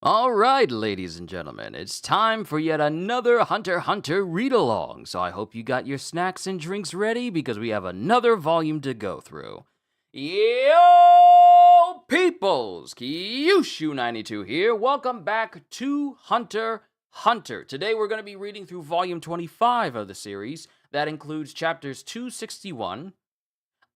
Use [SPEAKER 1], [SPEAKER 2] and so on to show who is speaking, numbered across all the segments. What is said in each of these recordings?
[SPEAKER 1] All right, ladies and gentlemen, it's time for yet another Hunter x Hunter read-along. So I hope you got your snacks and drinks ready because we have another volume to go through. Yo, peoples! Kyushu92 here. Welcome back to Hunter x Hunter. Today we're going to be reading through volume 25 of the series. That includes chapters 261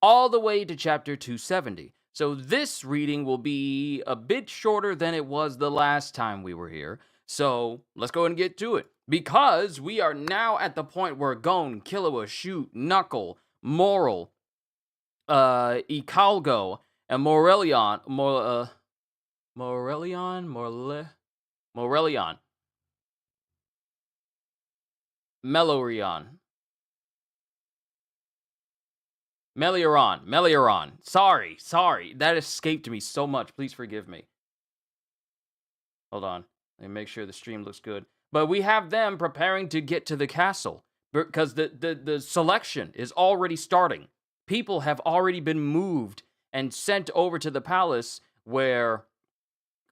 [SPEAKER 1] all the way to chapter 270. So this reading will be a bit shorter than it was the last time we were here. So let's go and get to it. Because we are now at the point where Gon, Killua, Shoot, Knuckle, Moral, Icalgo, and Morelion, Melorion. Melioron. Sorry. That escaped me so much. Please forgive me. Hold on. Let me make sure the stream looks good. But we have them preparing to get to the castle because the selection is already starting. People have already been moved and sent over to the palace where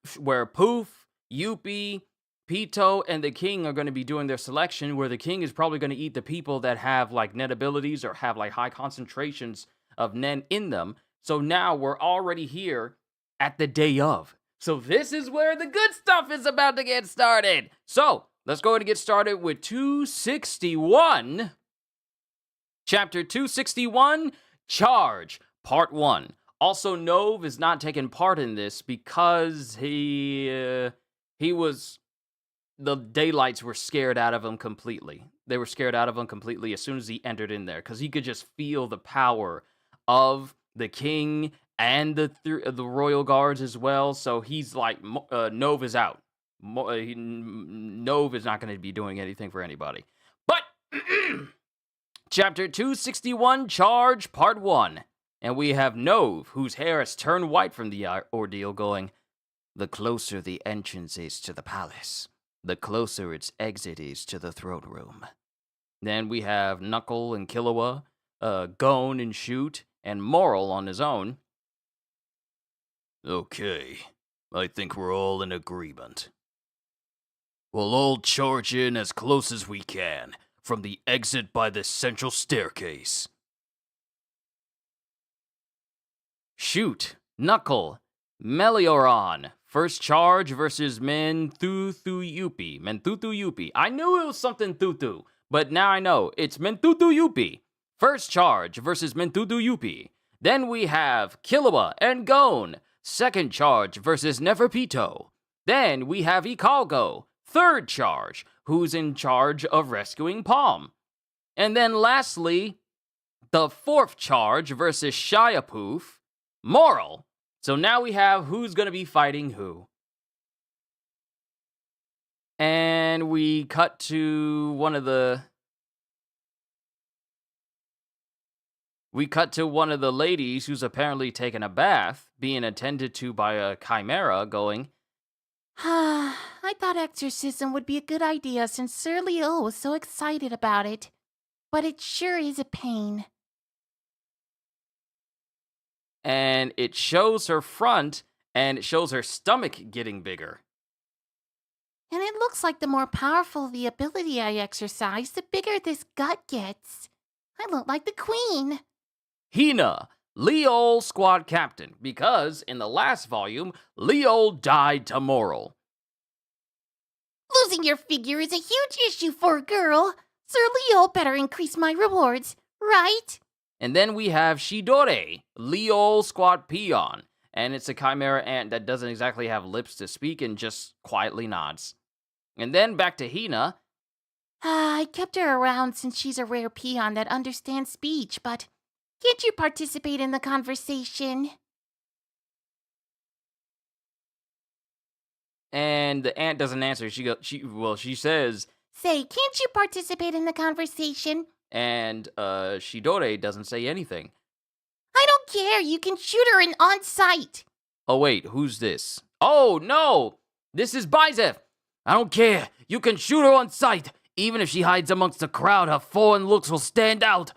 [SPEAKER 1] Poof, Yuppie, Pito, and the king are going to be doing their selection, where the king is probably going to eat the people that have like Nen abilities or have like high concentrations of Nen in them. So now we're already here at the day of. So this is where the good stuff is about to get started. So let's go ahead and get started with 261. Chapter 261, Charge, Part 1. Also, Nove is not taking part in this because the daylights were scared out of him completely. They were scared out of him completely as soon as he entered in there because he could just feel the power of the king and the royal guards as well. So he's like, Nove is out. Nove is not going to be doing anything for anybody. But Chapter 261, Charge, Part 1. And we have Nove, whose hair has turned white from the ordeal, going, "The closer the entrance is to the palace, the closer its exit is to the throne room." Then we have Knuckle and Killua, Gon and Shoot, and Moral on his own. "Okay, I think we're all in agreement. We'll all charge in as close as we can from the exit by the central staircase." Shoot, Knuckle, Melioron. First charge versus Menthuthu-Yuppie. I knew it was something Thuthu, but now I know it's Menthuthu-Yuppie. First charge versus Menthuthu-Yuppie. Then we have Killua and Gon. Second charge versus Neferpito. Then we have Icalgo. Third charge, who's in charge of rescuing Palm. And then lastly, the fourth charge versus Shiapoof. Moral. So now we have who's going to be fighting who. And we cut to one of the ladies who's apparently taken a bath, being attended to by a chimera, going,
[SPEAKER 2] "I thought exorcism would be a good idea since Sir Leo was so excited about it. But it sure is a pain."
[SPEAKER 1] And it shows her front, and it shows her stomach getting bigger.
[SPEAKER 2] "And it looks like the more powerful the ability I exercise, the bigger this gut gets. I look like the queen."
[SPEAKER 1] Hina, Leo squad captain, because in the last volume, Leo died to Moral.
[SPEAKER 2] "Losing your figure is a huge issue for a girl. Sir Leo better increase my rewards, right?"
[SPEAKER 1] And then we have Shidore, Leo squad peon, and it's a chimera ant that doesn't exactly have lips to speak and just quietly nods. And then back to Hina.
[SPEAKER 2] "I kept her around since she's a rare peon that understands speech, but can't you participate in the conversation?"
[SPEAKER 1] And the ant doesn't answer. She says,
[SPEAKER 2] "Say, can't you participate in the conversation?"
[SPEAKER 1] And Shidore doesn't say anything.
[SPEAKER 2] "I don't care. You can shoot her on sight."
[SPEAKER 1] Oh, wait, who's this? Oh, no! This is Bizef! "I don't care. You can shoot her on sight. Even if she hides amongst the crowd, her foreign looks will stand out."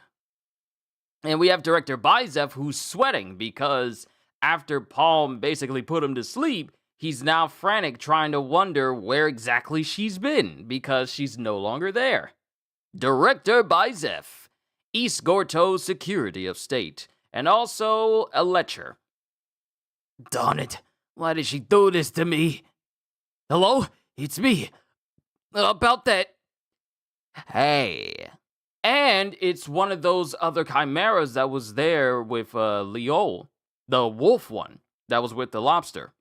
[SPEAKER 1] And we have Director Bizef, who's sweating because after Palm basically put him to sleep, he's now frantic trying to wonder where exactly she's been because she's no longer there. Director Bizef, East Gorto Security of State, and also a lecturer. Darn it, why did she do this to me? Hello? It's me. About that. Hey. And it's one of those other chimeras that was there with Leo, the wolf one that was with the lobster.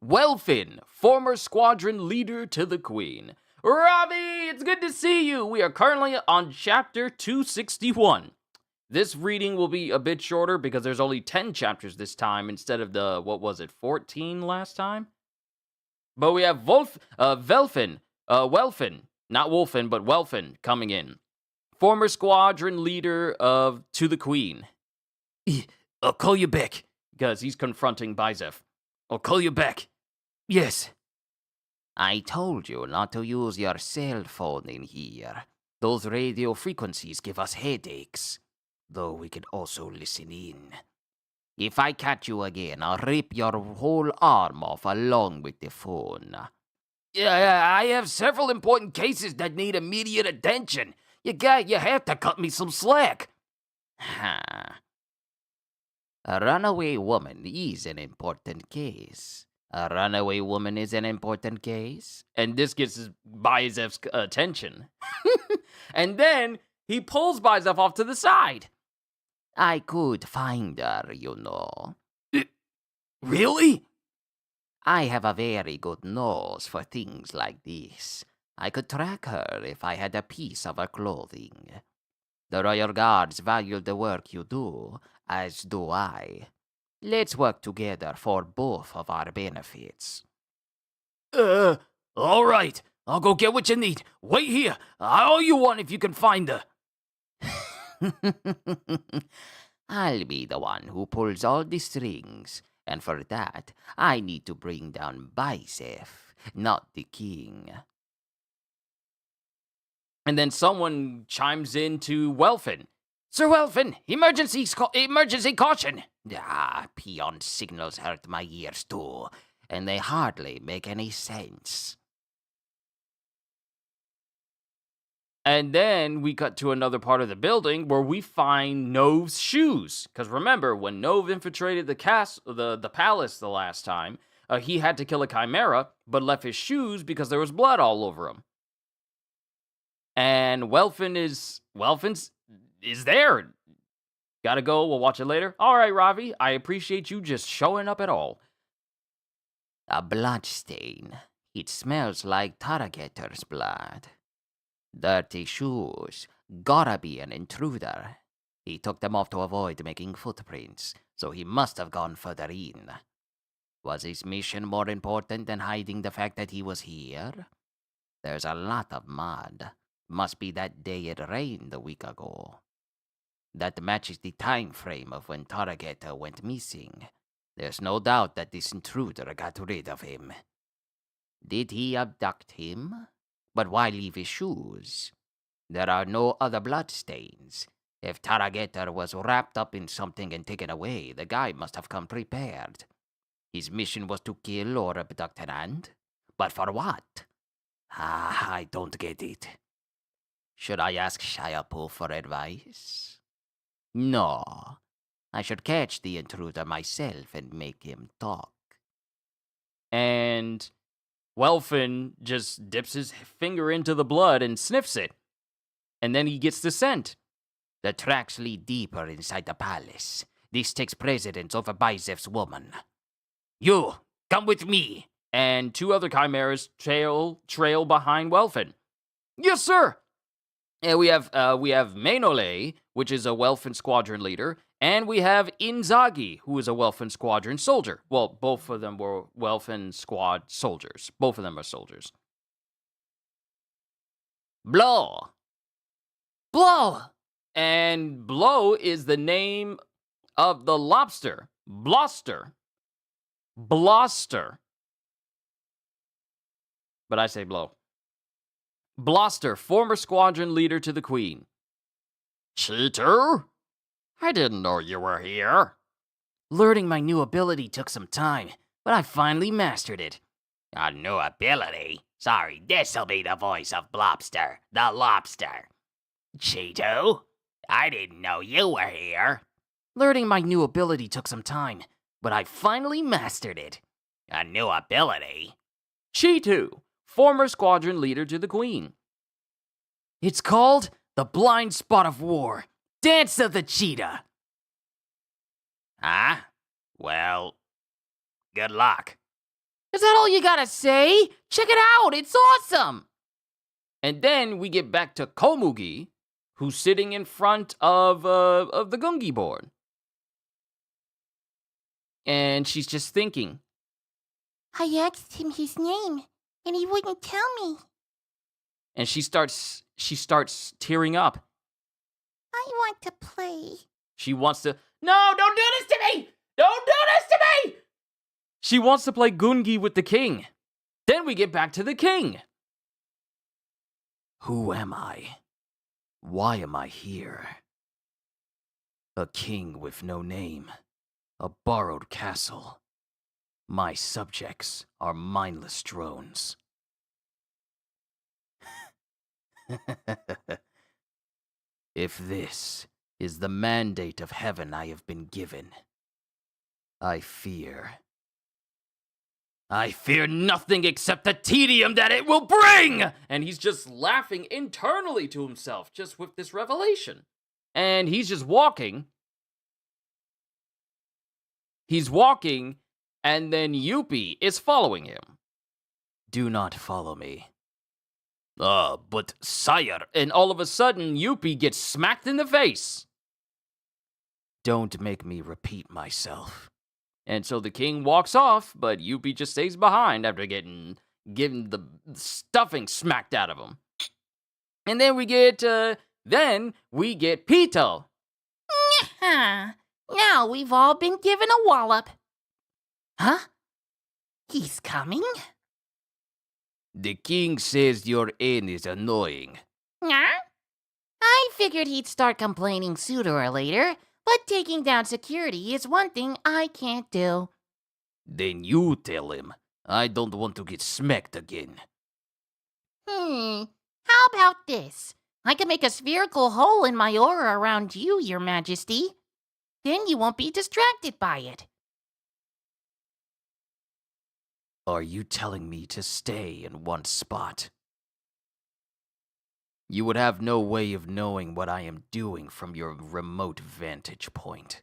[SPEAKER 1] Welfin, former squadron leader to the Queen. Robbie, it's good to see you. We are currently on chapter 261. This reading will be a bit shorter because there's only 10 chapters this time instead of the, 14 last time? But we have Welfin, not Wolfin, but Welfin coming in. Former squadron leader of To the Queen. I'll call you back, because he's confronting Bizef. I'll call you back. Yes. I told you not to use your cell phone in here. Those radio frequencies give us headaches. Though we could also listen in. If I catch you again, I'll rip your whole arm off along with the phone. Yeah, I have several important cases that need immediate attention. You have to cut me some slack. A runaway woman is an important case. A runaway woman is an important case. And this gets Bizef's attention. And then he pulls Bizef off to the side. I could find her, you know. Really? I have a very good nose for things like this. I could track her if I had a piece of her clothing. The Royal Guards value the work you do, as do I. Let's work together for both of our benefits. All right. I'll go get what you need. Wait here. I owe you one if you can find her. I'll be the one who pulls all the strings, and for that, I need to bring down Bizef, not the king. And then someone chimes in to Welfin. Sir Welfin, emergency caution! Peon signals hurt my ears too, and they hardly make any sense. And then we cut to another part of the building where we find Nove's shoes. Because remember, when Nove infiltrated the palace the last time, he had to kill a chimera, but left his shoes because there was blood all over him. And Welfin is there. Gotta go, we'll watch it later. Alright, Ravi, I appreciate you just showing up at all. A bloodstain. It smells like Targater's blood. Dirty shoes. Gotta be an intruder. He took them off to avoid making footprints, so he must have gone further in. Was his mission more important than hiding the fact that he was here? There's a lot of mud. Must be that day it rained a week ago. That matches the time frame of when Targater went missing. There's no doubt that this intruder got rid of him. Did he abduct him? But why leave his shoes? There are no other bloodstains. If Targater was wrapped up in something and taken away, the guy must have come prepared. His mission was to kill or abduct an ant? But for what? I don't get it. Should I ask Shia for advice? No. I should catch the intruder myself and make him talk. And Welfin just dips his finger into the blood and sniffs it. And then he gets the scent. The tracks lead deeper inside the palace. This takes precedence over Bizef's woman. You, come with me. And two other chimeras trail behind Welfin. Yes, sir. And we have Mainole, which is a Welfin squadron leader, and we have Inzaghi, who is a Welfin squadron soldier. Well, both of them were Welfin squad soldiers. Both of them are soldiers. Blow. And Blow is the name of the lobster. Bloster. But I say Blow. Bloster, former squadron leader to the Queen. Cheater? I didn't know you were here. Learning my new ability took some time. but I finally mastered it.
[SPEAKER 3] A new ability? Sorry, this'll be the voice of Blobster, the lobster. Cheeto? I didn't know you were here.
[SPEAKER 1] Learning my new ability took some time, but I finally mastered it.
[SPEAKER 3] A new ability?
[SPEAKER 1] Cheeto, former squadron leader to the Queen. It's called the Blind Spot of War, Dance of the Cheetah.
[SPEAKER 3] Huh? Well, good luck.
[SPEAKER 1] Is that all you gotta say? Check it out, it's awesome! And then we get back to Komugi, who's sitting in front of the Gungi board. And she's just thinking.
[SPEAKER 2] I asked him his name, and he wouldn't tell me.
[SPEAKER 1] And she starts tearing up.
[SPEAKER 2] I want to play.
[SPEAKER 1] She wants to... No, don't do this to me! Don't do this to me! She wants to play Gungi with the king. Then we get back to the king. Who am I? Why am I here? A king with no name. A borrowed castle. My subjects are mindless drones. If this is the mandate of heaven I have been given, I fear nothing except the tedium that it will bring! And he's just laughing internally to himself, just with this revelation. And he's just walking. He's walking, and then Yuppie is following him. Do not follow me. But sire... And all of a sudden, Yuppie gets smacked in the face. Don't make me repeat myself. And so the king walks off, but Yuppie just stays behind after getting given the stuffing smacked out of him. And then we get Pito.
[SPEAKER 2] Now we've all been given a wallop. Huh? He's coming?
[SPEAKER 1] The king says your inn is annoying.
[SPEAKER 2] Huh? I figured he'd start complaining sooner or later, but taking down security is one thing I can't do.
[SPEAKER 1] Then you tell him. I don't want to get smacked again.
[SPEAKER 2] How about this? I can make a spherical hole in my aura around you, Your Majesty. Then you won't be distracted by it.
[SPEAKER 1] Are you telling me to stay in one spot? You would have no way of knowing what I am doing from your remote vantage point.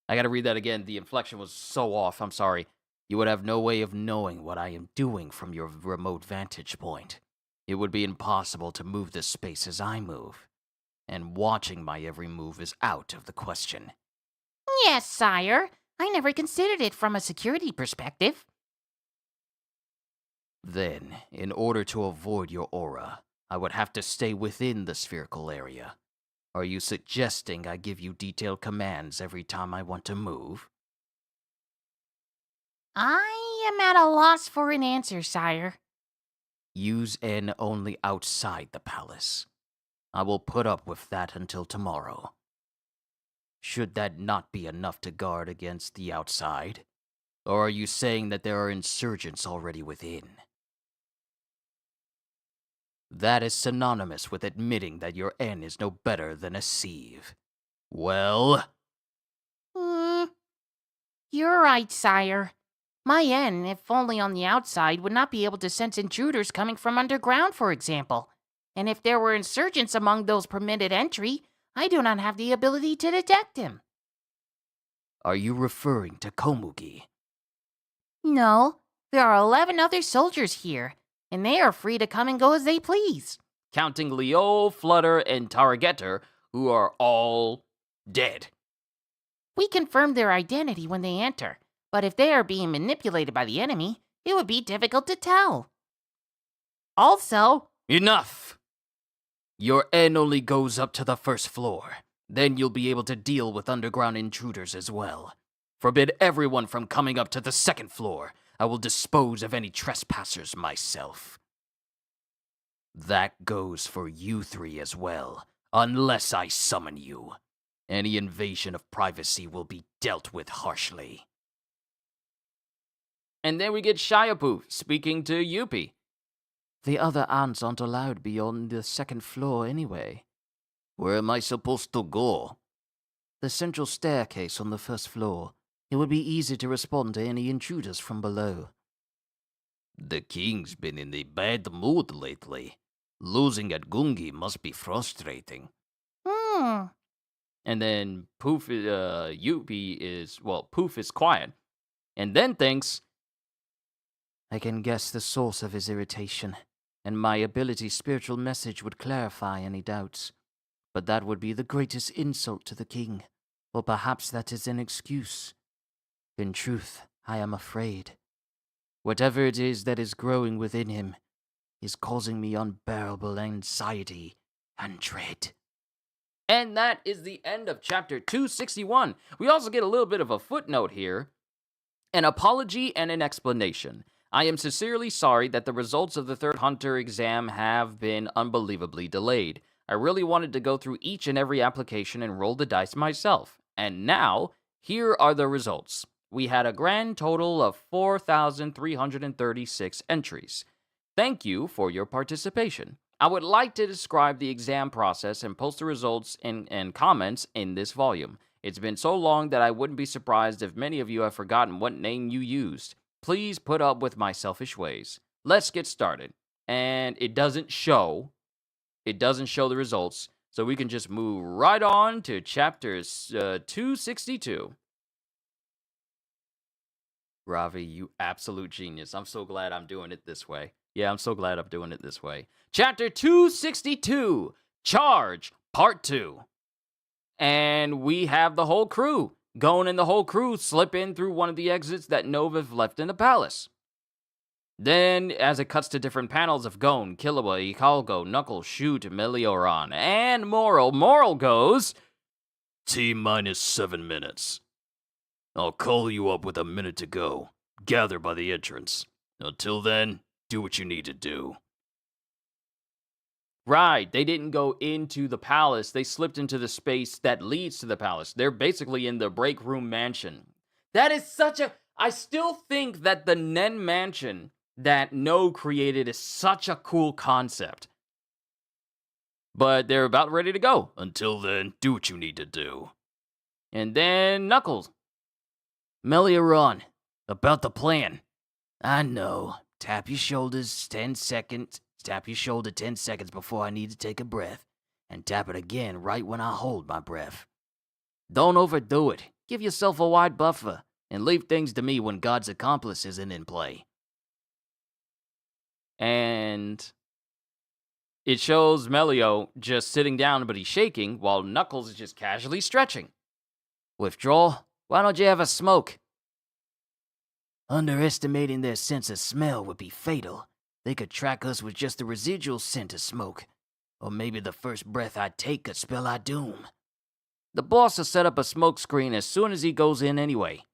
[SPEAKER 1] I gotta read that again. The inflection was so off. I'm sorry. You would have no way of knowing what I am doing from your remote vantage point. It would be impossible to move the space as I move. And watching my every move is out of the question.
[SPEAKER 2] Yes, sire. I never considered it from a security perspective.
[SPEAKER 1] Then, in order to avoid your aura, I would have to stay within the spherical area. Are you suggesting I give you detailed commands every time I want to move?
[SPEAKER 2] I am at a loss for an answer, sire.
[SPEAKER 1] Use N only outside the palace. I will put up with that until tomorrow. Should that not be enough to guard against the outside? Or are you saying that there are insurgents already within? That is synonymous with admitting that your N is no better than a sieve. Well?
[SPEAKER 2] You're right, sire. My N, if only on the outside, would not be able to sense intruders coming from underground, for example. And if there were insurgents among those permitted entry, I do not have the ability to detect him.
[SPEAKER 1] Are you referring to Komugi?
[SPEAKER 2] No, there are 11 other soldiers here, and they are free to come and go as they please.
[SPEAKER 1] Counting Leo, Flutter, and Taragetter, who are all dead.
[SPEAKER 2] We confirmed their identity when they enter, but if they are being manipulated by the enemy, it would be difficult to tell. Also...
[SPEAKER 1] Enough! Your N only goes up to the first floor. Then you'll be able to deal with underground intruders as well. Forbid everyone from coming up to the second floor. I will dispose of any trespassers myself. That goes for you three as well, unless I summon you. Any invasion of privacy will be dealt with harshly. And then we get Shiapoof speaking to Yuppie. The other ants aren't allowed beyond the second floor anyway.
[SPEAKER 3] Where am I supposed to go?
[SPEAKER 1] The central staircase on the first floor. It would be easy to respond to any intruders from below.
[SPEAKER 3] The king's been in a bad mood lately. Losing at Gungi must be frustrating.
[SPEAKER 1] And then Poof is quiet. And then thinks, I can guess the source of his irritation, and my ability's spiritual message would clarify any doubts. But that would be the greatest insult to the king, or perhaps that is an excuse. In truth, I am afraid. Whatever it is that is growing within him is causing me unbearable anxiety and dread. And that is the end of chapter 261. We also get a little bit of a footnote here, an apology and an explanation. I am sincerely sorry that the results of the third hunter exam have been unbelievably delayed. I really wanted to go through each and every application and roll the dice myself. And now, here are the results. We had a grand total of 4,336 entries. Thank you for your participation. I would like to describe the exam process and post the results and comments in this volume. It's been so long that I wouldn't be surprised if many of you have forgotten what name you used. Please put up with my selfish ways. Let's get started. And it doesn't show the results, so we can just move right on to chapter 262. Ravi, you absolute genius. I'm so glad I'm doing it this way. Yeah, I'm so glad I'm doing it this way. Chapter 262, Charge, Part 2. And we have the whole crew. Gon and the whole crew slip in through one of the exits that Nova left in the palace. Then, as it cuts to different panels of Gon, Killua, Ikalgo, Knuckles, Shoot, Melioran, and Moral goes,
[SPEAKER 3] T-minus 7 minutes. I'll call you up with a minute to go. Gather by the entrance. Until then, do what you need to do.
[SPEAKER 1] Right, they didn't go into the palace. They slipped into the space that leads to the palace. They're basically in the break room mansion. That is I still think that the Nen mansion that No created is such a cool concept. But they're about ready to go.
[SPEAKER 3] Until then, do what you need to do.
[SPEAKER 1] And then Knuckles.
[SPEAKER 3] Melioran, about the plan. I know. Tap your shoulders 10 seconds. Tap your shoulder 10 seconds before I need to take a breath. And tap it again right when I hold my breath.
[SPEAKER 1] Don't overdo it. Give yourself a wide buffer. And leave things to me when God's accomplice isn't in play. And it shows Melio just sitting down, but he's shaking, while Knuckles is just casually stretching. Withdraw? Why don't you have a smoke?
[SPEAKER 3] Underestimating their sense of smell would be fatal. They could track us with just the residual scent of smoke. Or maybe the first breath I take could spell our doom.
[SPEAKER 1] The boss will set up a smoke screen as soon as he goes in anyway.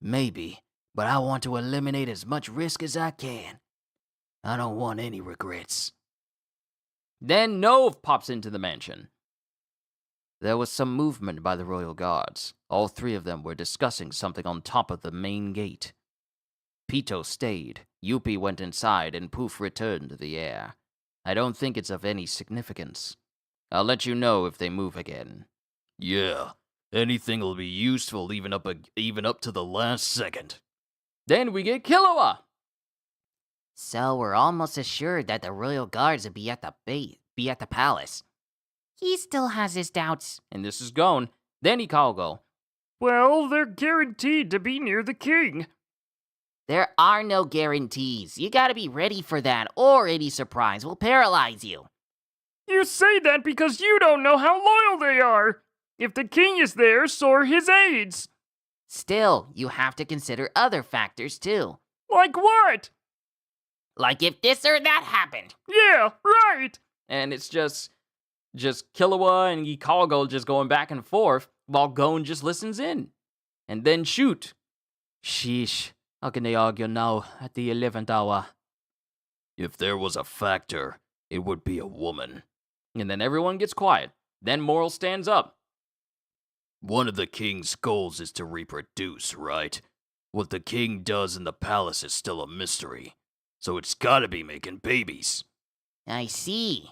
[SPEAKER 3] Maybe, but I want to eliminate as much risk as I can. I don't want any regrets.
[SPEAKER 1] Then Nove pops into the mansion. There was some movement by the royal guards. All three of them were discussing something on top of the main gate. Pito stayed, Yuppie went inside, and Poof returned to the air. I don't think it's of any significance. I'll let you know if they move again.
[SPEAKER 3] Yeah, anything'll be useful even up to the last second.
[SPEAKER 1] Then we get Killua.
[SPEAKER 2] So we're almost assured that the royal guards will be at the palace. He still has his doubts.
[SPEAKER 1] And this is Gon. Then Ikalgo. Well, they're guaranteed to be near the king.
[SPEAKER 2] There are no guarantees. You gotta be ready for that, or any surprise will paralyze you.
[SPEAKER 1] You say that because you don't know how loyal they are. If the king is there, so are his aides.
[SPEAKER 2] Still, you have to consider other factors too.
[SPEAKER 1] Like what?
[SPEAKER 2] Like if this or that happened.
[SPEAKER 1] Yeah, right. And it's just Killua and Ikalgo just going back and forth while Gon just listens in. And then Shoot. Sheesh. How can they argue now at the 11th hour?
[SPEAKER 3] If there was a factor, it would be a woman.
[SPEAKER 1] And then everyone gets quiet. Then Moral stands up.
[SPEAKER 3] One of the king's goals is to reproduce, right? What the king does in the palace is still a mystery, so it's gotta be making babies.
[SPEAKER 2] I see.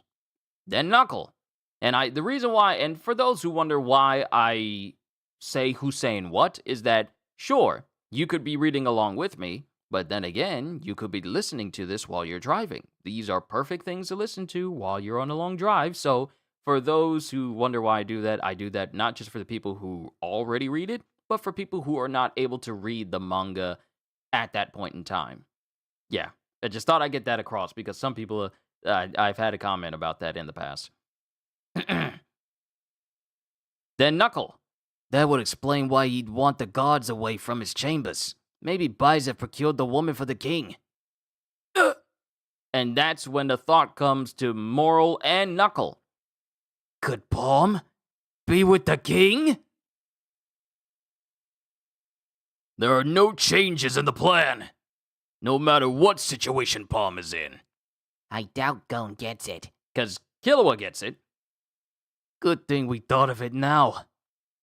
[SPEAKER 1] Then Knuckle. And the reason why, and for those who wonder why I say who's saying what, is that, sure, you could be reading along with me, but then again, you could be listening to this while you're driving. These are perfect things to listen to while you're on a long drive. So for those who wonder why I do that not just for the people who already read it, but for people who are not able to read the manga at that point in time. Yeah, I just thought I'd get that across because some people, I've had a comment about that in the past. Then Knuckle.
[SPEAKER 3] That would explain why he'd want the guards away from his chambers. Maybe Baiza procured the woman for the king.
[SPEAKER 1] And that's when the thought comes to Moral and Knuckle.
[SPEAKER 3] Could Palm be with the king? There are no changes in the plan, no matter what situation Palm is in.
[SPEAKER 2] I doubt Gon gets it.
[SPEAKER 1] Because Killua gets it.
[SPEAKER 3] Good thing we thought of it now.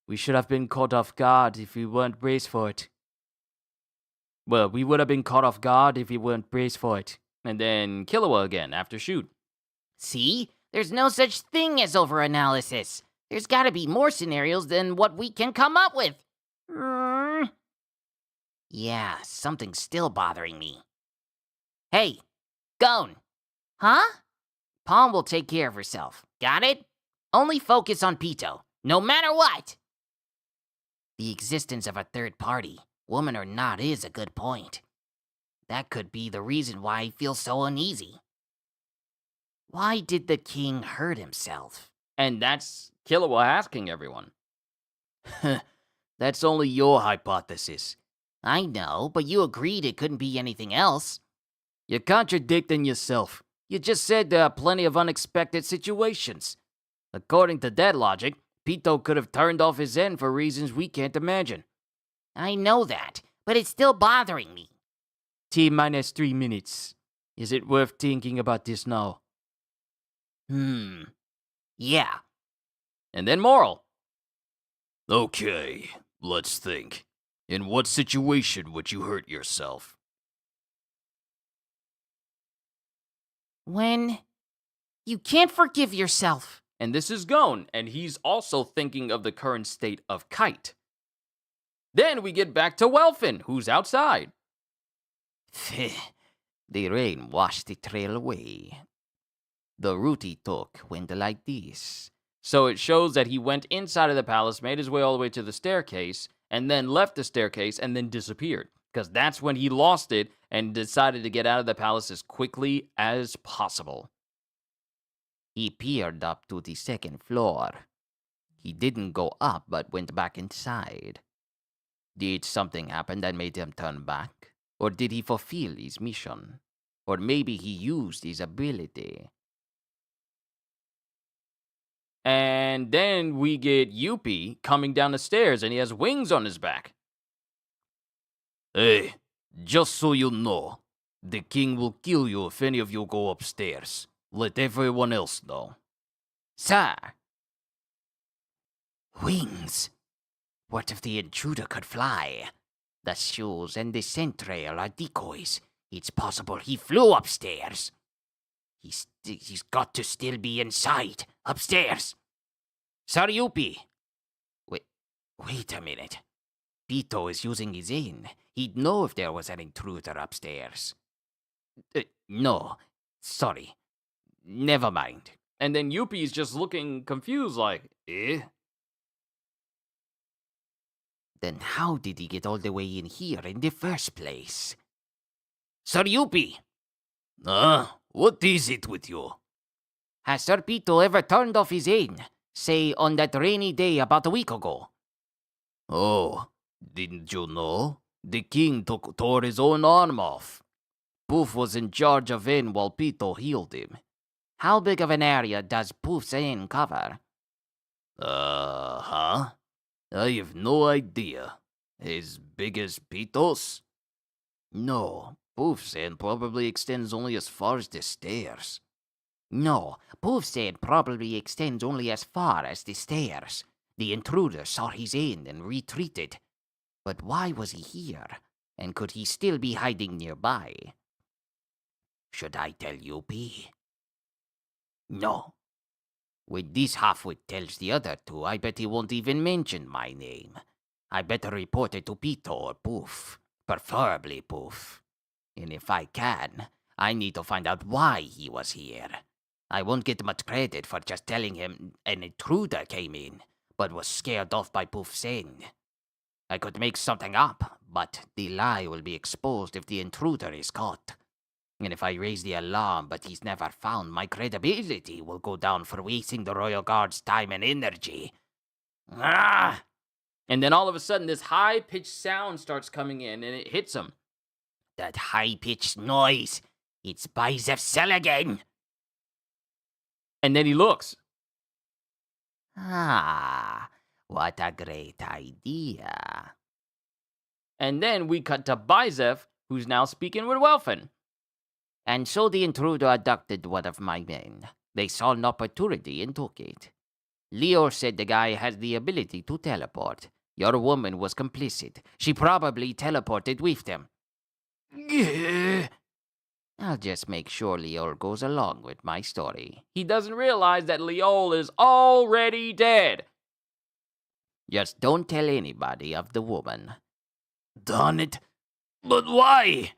[SPEAKER 3] We should have been caught off guard if we weren't braced for it.
[SPEAKER 1] Well, we would have been caught off guard if we weren't braced for it. And then Killua again after shoot.
[SPEAKER 2] See? There's no such thing as overanalysis. There's gotta be more scenarios than what we can come up with. Yeah, something's still bothering me. Hey, Gon. Huh? Palm will take care of herself. Got it? Only focus on Pito, no matter what. The existence of a third party, woman or not, is a good point. That could be the reason why he feels so uneasy. Why did the king hurt himself?
[SPEAKER 1] And that's Killua asking everyone.
[SPEAKER 3] That's only your hypothesis.
[SPEAKER 2] I know, but you agreed it couldn't be anything else.
[SPEAKER 3] You're contradicting yourself. You just said there are plenty of unexpected situations. According to that logic, Pito could have turned off his end for reasons we can't imagine.
[SPEAKER 2] I know that, but it's still bothering me.
[SPEAKER 3] T-minus 3 minutes. Is it worth thinking about this now?
[SPEAKER 2] Yeah.
[SPEAKER 1] And then Moral.
[SPEAKER 3] Okay, let's think. In what situation would you hurt yourself?
[SPEAKER 2] When you can't forgive yourself.
[SPEAKER 1] And this is Gon, and he's also thinking of the current state of Kite. Then we get back to Welfin, who's outside.
[SPEAKER 3] The rain washed the trail away. The route he took went like this.
[SPEAKER 1] So it shows that he went inside of the palace, made his way all the way to the staircase, and then left the staircase and then disappeared. Because that's when he lost it and decided to get out of the palace as quickly as possible.
[SPEAKER 3] He peered up to the second floor. He didn't go up but went back inside. Did something happen that made him turn back? Or did he fulfill his mission? Or maybe he used his ability.
[SPEAKER 1] And then we get Yuppie coming down the stairs, and he has wings on his back.
[SPEAKER 3] Hey, just so you know, the king will kill you if any of you go upstairs. Let everyone else know.
[SPEAKER 2] Sir.
[SPEAKER 3] Wings? What if the intruder could fly? The shoes and the scent trail are decoys. It's possible he flew upstairs. He's got to still be inside, upstairs. Sir Yuppie. Wait a minute. Pito is using his in. He'd know if there was an intruder upstairs. No, sorry. Never mind.
[SPEAKER 1] And then Yuppie's just looking confused like, eh?
[SPEAKER 3] Then how did he get all the way in here in the first place? Sir Yuppie! What is it with you?
[SPEAKER 2] Has Sir Pito ever turned off his aim? Say, on that rainy day about a week ago?
[SPEAKER 3] Oh, didn't you know? The king tore his own arm off. Poof was in charge of Ain while Pito healed him.
[SPEAKER 2] How big of an area does Poof's aim cover?
[SPEAKER 3] I have no idea. As big as Pito's? No, Poof's end probably extends only as far as the stairs.
[SPEAKER 2] No, Poof's aim probably extends only as far as the stairs. The intruder saw his end and retreated. But why was he here?
[SPEAKER 3] And could he still be hiding nearby? Should I tell you, P? No. When this halfwit tells the other two, I bet he won't even mention my name. I better report it to Pito or Poof. Preferably Poof. And if I can, I need to find out why he was here. I won't get much credit for just telling him an intruder came in, but was scared off by Poof saying. I could make something up, but the lie will be exposed if the intruder is caught. And if I raise the alarm but he's never found, my credibility will go down for wasting the Royal Guard's time and energy. Ah!
[SPEAKER 1] And then all of a sudden, this high-pitched sound starts coming in, and it hits him.
[SPEAKER 3] That high-pitched noise! It's Bizef's cell again!
[SPEAKER 1] And then he looks.
[SPEAKER 3] Ah, what a great idea.
[SPEAKER 1] And then we cut to Bizef, who's now speaking with Welfin.
[SPEAKER 3] And so the intruder abducted one of my men. They saw an opportunity and took it. Leo said the guy has the ability to teleport. Your woman was complicit. She probably teleported with them. I'll just make sure Leo goes along with my story.
[SPEAKER 1] He doesn't realize that Leol is already dead.
[SPEAKER 3] Just don't tell anybody of the woman.
[SPEAKER 4] Darn it. But why?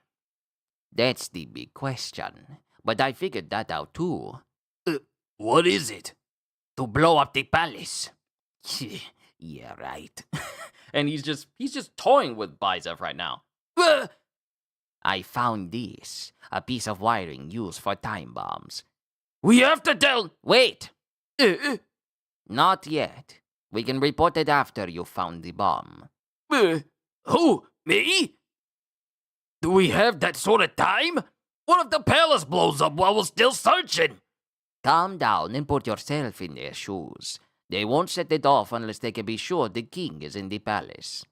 [SPEAKER 3] That's the big question. But I figured that out too.
[SPEAKER 4] What is it?
[SPEAKER 3] To blow up the palace.
[SPEAKER 4] Yeah, right.
[SPEAKER 1] And he's just toying with Bizef right now.
[SPEAKER 3] I found this. A piece of wiring used for time bombs.
[SPEAKER 4] We have to tell...
[SPEAKER 3] Wait! Not yet. We can report it after you found the bomb.
[SPEAKER 4] Who? Me? Do we have that sort of time? What if the palace blows up while we're still searching?
[SPEAKER 3] Calm down and put yourself in their shoes. They won't set it off unless they can be sure the king is in the palace.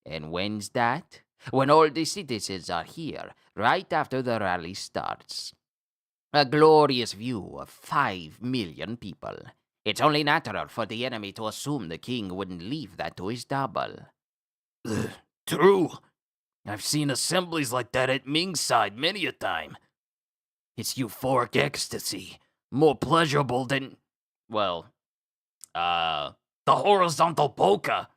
[SPEAKER 3] And when's that? When all the citizens are here, right after the rally starts. A glorious view of 5 million people. It's only natural for the enemy to assume the king wouldn't leave that to his double.
[SPEAKER 4] True. I've seen assemblies like that at Ming's side many a time. It's euphoric ecstasy. More pleasurable than...
[SPEAKER 1] Well,
[SPEAKER 4] the horizontal polka.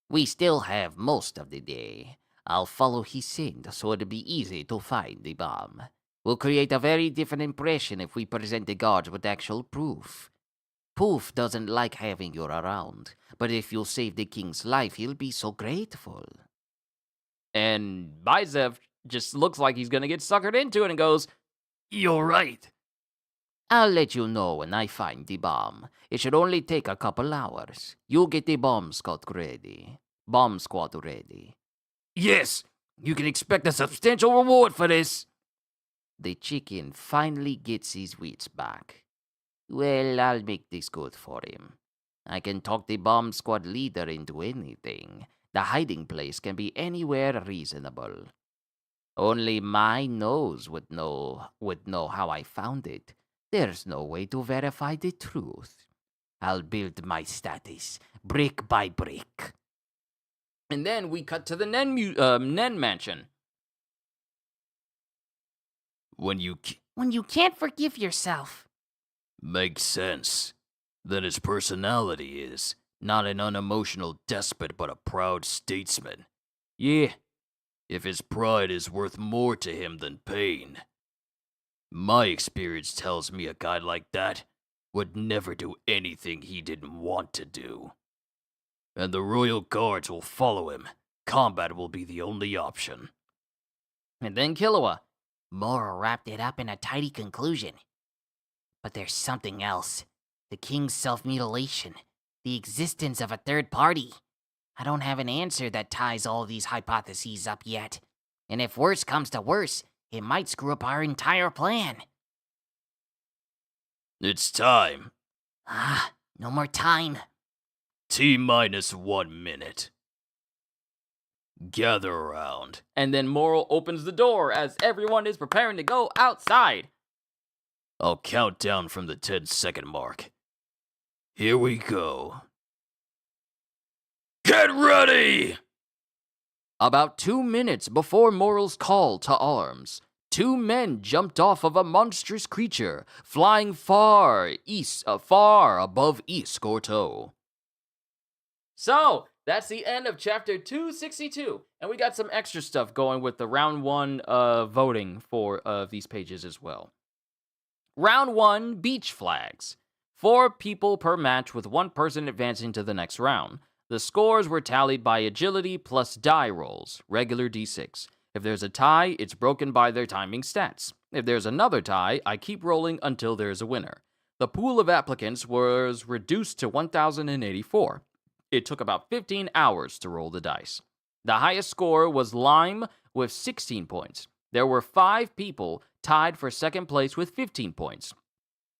[SPEAKER 3] We still have most of the day. I'll follow his scent so it'll be easy to find the bomb. We'll create a very different impression if we present the guards with actual proof. Poof doesn't like having you around, but if you'll save the king's life, he'll be so grateful.
[SPEAKER 1] and Bizef just looks like he's gonna get suckered into it and goes,
[SPEAKER 4] You're right.
[SPEAKER 3] I'll let you know when I find the bomb. It should only take a couple hours. You get the bomb squad ready. Bomb squad ready.
[SPEAKER 4] Yes, you can expect a substantial reward for this.
[SPEAKER 3] The chicken finally gets his wits back. Well, I'll make this good for him. I can talk the bomb squad leader into anything. The hiding place can be anywhere reasonable. Only my nose would know how I found it. There's no way to verify the truth. I'll build my status, brick by brick.
[SPEAKER 1] and then we cut to the Nen mansion.
[SPEAKER 4] When you
[SPEAKER 2] When you can't forgive yourself.
[SPEAKER 4] Makes sense. Then his personality is not an unemotional despot, but a proud statesman. Yeah, if his pride is worth more to him than pain. My experience tells me a guy like that would never do anything he didn't want to do. And the royal guards will follow him. Combat will be the only option.
[SPEAKER 1] And then Killua.
[SPEAKER 2] Moro wrapped it up in a tidy conclusion. But there's something else. The king's self-mutilation. The existence of a third party. I don't have an answer that ties all these hypotheses up yet. And if worse comes to worse, it might screw up our entire plan.
[SPEAKER 4] It's time.
[SPEAKER 2] No more time.
[SPEAKER 4] T-minus 1 minute. Gather around.
[SPEAKER 1] And then Moro opens the door as everyone is preparing to go outside.
[SPEAKER 4] I'll count down from the 10-second mark. Here we go. Get ready!
[SPEAKER 3] About 2 minutes before Moral's call to arms, 2 men jumped off of a monstrous creature flying far above East Gorto.
[SPEAKER 1] So, that's the end of chapter 262. And we got some extra stuff going with the round 1 voting for these pages as well. Round 1, beach flags. 4 people per match with 1 person advancing to the next round. The scores were tallied by agility plus die rolls, regular d6. If there's a tie, it's broken by their timing stats. If there's another tie, I keep rolling until there's a winner. The pool of applicants was reduced to 1,084. It took about 15 hours to roll the dice. The highest score was Lime with 16 points. There were 5 people tied for second place with 15 points.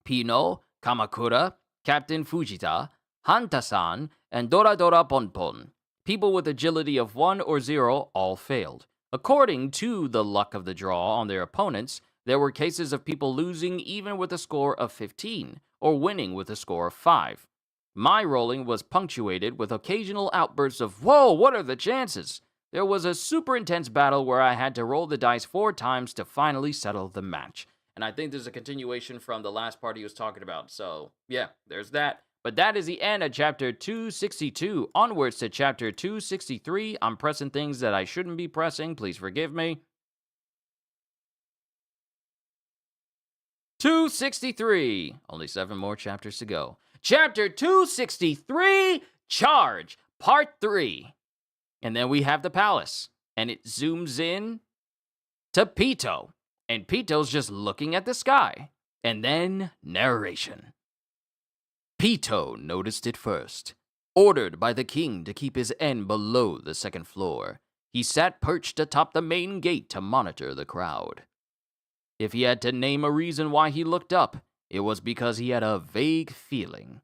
[SPEAKER 1] Pino, Kamakura, Captain Fujita, Hanta-san, and Doradora Ponpon. People with agility of 1 or 0 all failed. According to the luck of the draw on their opponents, there were cases of people losing even with a score of 15, or winning with a score of 5. My rolling was punctuated with occasional outbursts of, "Whoa, what are the chances?" There was a super intense battle where I had to roll the dice 4 times to finally settle the match. And I think there's a continuation from the last part he was talking about. So, yeah, there's that. But that is the end of chapter 262. Onwards to chapter 263. I'm pressing things that I shouldn't be pressing. Please forgive me. 263. Only 7 more chapters to go. Chapter 263, Charge, Part 3. And then we have the palace. And it zooms in to Pito. And Pito's just looking at the sky. And then narration. Pito noticed it first. Ordered by the king to keep his end below the second floor, he sat perched atop the main gate to monitor the crowd. If he had to name a reason why he looked up, it was because he had a vague feeling.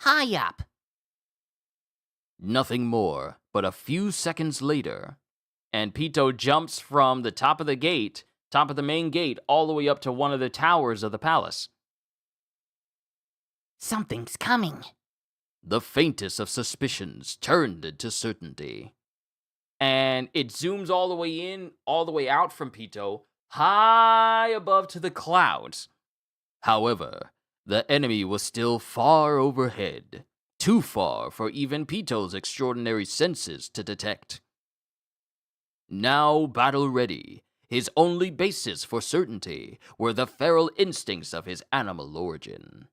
[SPEAKER 2] High up.
[SPEAKER 3] Nothing more, but a few seconds later, and Pito jumps from the top of the main gate, all the way up to one of the towers of the palace.
[SPEAKER 2] Something's coming.
[SPEAKER 3] The faintest of suspicions turned into certainty.
[SPEAKER 1] And it zooms all the way in, all the way out from Pito, high above to the clouds.
[SPEAKER 3] However, the enemy was still far overhead, too far for even Pito's extraordinary senses to detect. Now battle-ready, his only basis for certainty were the feral instincts of his animal origin.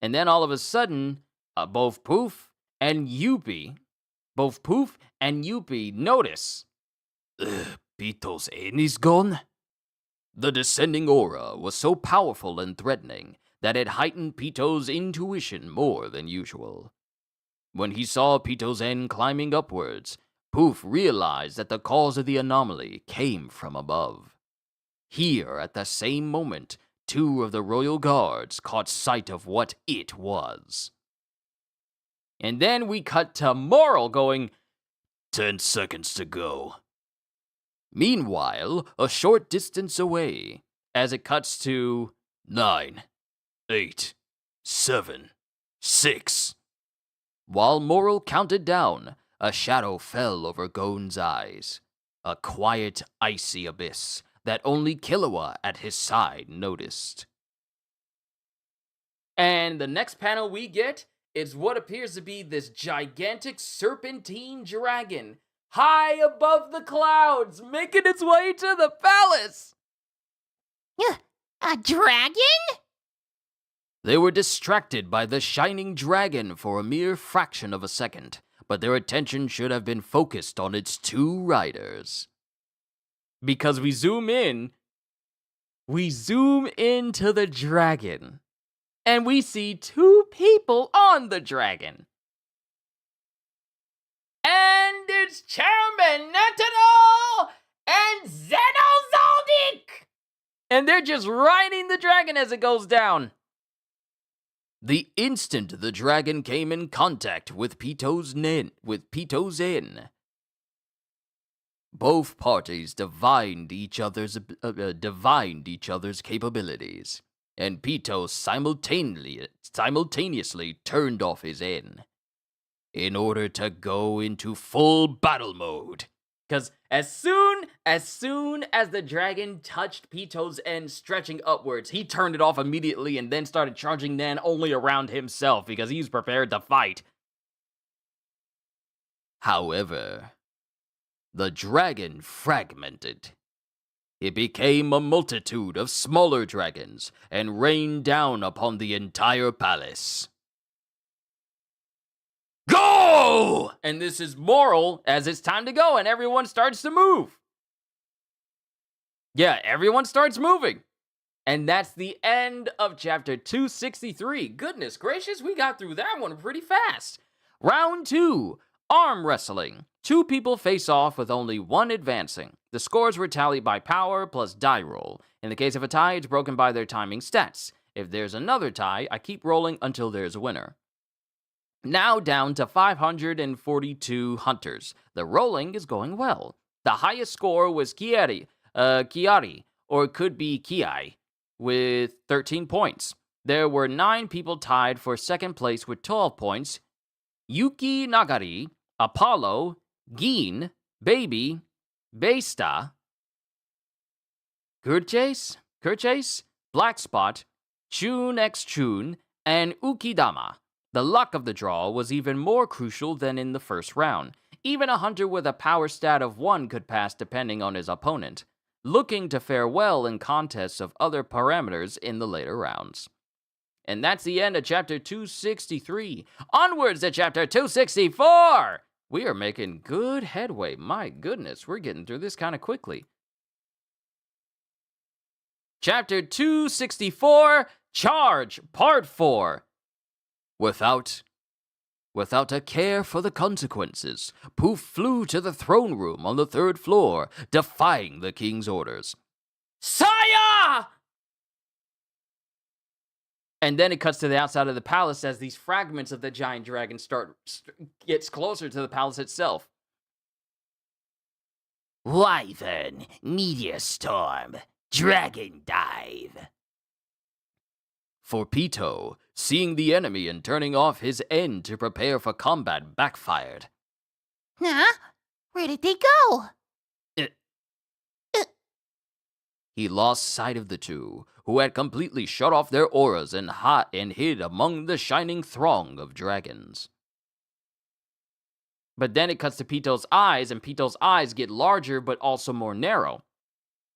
[SPEAKER 3] And then all of a sudden, both Poof and Yuppie notice. Pito's aim is gone? The descending aura was so powerful and threatening that it heightened Pito's intuition more than usual. When he saw Pito's end climbing upwards, Poof realized that the cause of the anomaly came from above. Here, at the same moment, 2 of the royal guards caught sight of what it was.
[SPEAKER 1] And then we cut to Moral going,
[SPEAKER 4] 10 seconds to go.
[SPEAKER 3] Meanwhile, a short distance away,
[SPEAKER 1] as it cuts to
[SPEAKER 4] 9, 8, 7, 6.
[SPEAKER 3] While Moral counted down, a shadow fell over Gon's eyes. A quiet, icy abyss that only Killua at his side noticed.
[SPEAKER 1] And the next panel we get is what appears to be this gigantic serpentine dragon high above the clouds, making its way to the palace.
[SPEAKER 2] A dragon?
[SPEAKER 3] They were distracted by the shining dragon for a mere fraction of a second, but their attention should have been focused on its 2 riders.
[SPEAKER 1] Because we zoom into the dragon, and we see 2 people on the dragon. And it's Chairman Netano and Xenozoldic! And they're just riding the dragon as it goes down.
[SPEAKER 3] The instant the dragon came in contact with Pito's inn, both parties divined each other's capabilities, and Pito simultaneously turned off his inn.
[SPEAKER 4] in order to go into full battle mode.
[SPEAKER 1] Because as soon as the dragon touched Pito's end, stretching upwards, he turned it off immediately and then started charging Nan only around himself because he's prepared to fight.
[SPEAKER 4] However, the dragon fragmented. It became a multitude of smaller dragons and rained down upon the entire palace.
[SPEAKER 1] Go! And this is moral as it's time to go and everyone starts to move. Yeah, everyone starts moving. And that's the end of chapter 263. Goodness gracious, we got through that one pretty fast. Round 2, arm wrestling. 2 people face off with only one advancing. The scores were tallied by power plus die roll. In the case of a tie, it's broken by their timing stats. If there's another tie, I keep rolling until there's a winner. Now down to 542 hunters. The rolling is going well. The highest score was Kiari, or it could be Kiai, with 13 points. There were 9 people tied for second place with 12 points. Yuki Nagari, Apollo, Gin, Baby, Besta, Kurchase, Black Spot, Chun X Chun, and Ukidama. The luck of the draw was even more crucial than in the first round. Even a hunter with a power stat of 1 could pass depending on his opponent, looking to fare well in contests of other parameters in the later rounds. And that's the end of chapter 263. Onwards to chapter 264! We are making good headway. My goodness, we're getting through this kind of quickly. Chapter 264, Charge, Part 4.
[SPEAKER 4] Without a care for the consequences, Poof flew to the throne room on the 3rd floor, defying the king's orders.
[SPEAKER 1] Saya! And then it cuts to the outside of the palace as these fragments of the giant dragon gets closer to the palace itself.
[SPEAKER 3] Wyvern, Meteor Storm, Dragon Dive.
[SPEAKER 4] For Pito, seeing the enemy and turning off his end to prepare for combat backfired.
[SPEAKER 2] Huh? Where did they go?
[SPEAKER 4] He lost sight of the two, who had completely shut off their auras and hid among the shining throng of dragons.
[SPEAKER 1] But then it cuts to Pito's eyes, and Pito's eyes get larger but also more narrow.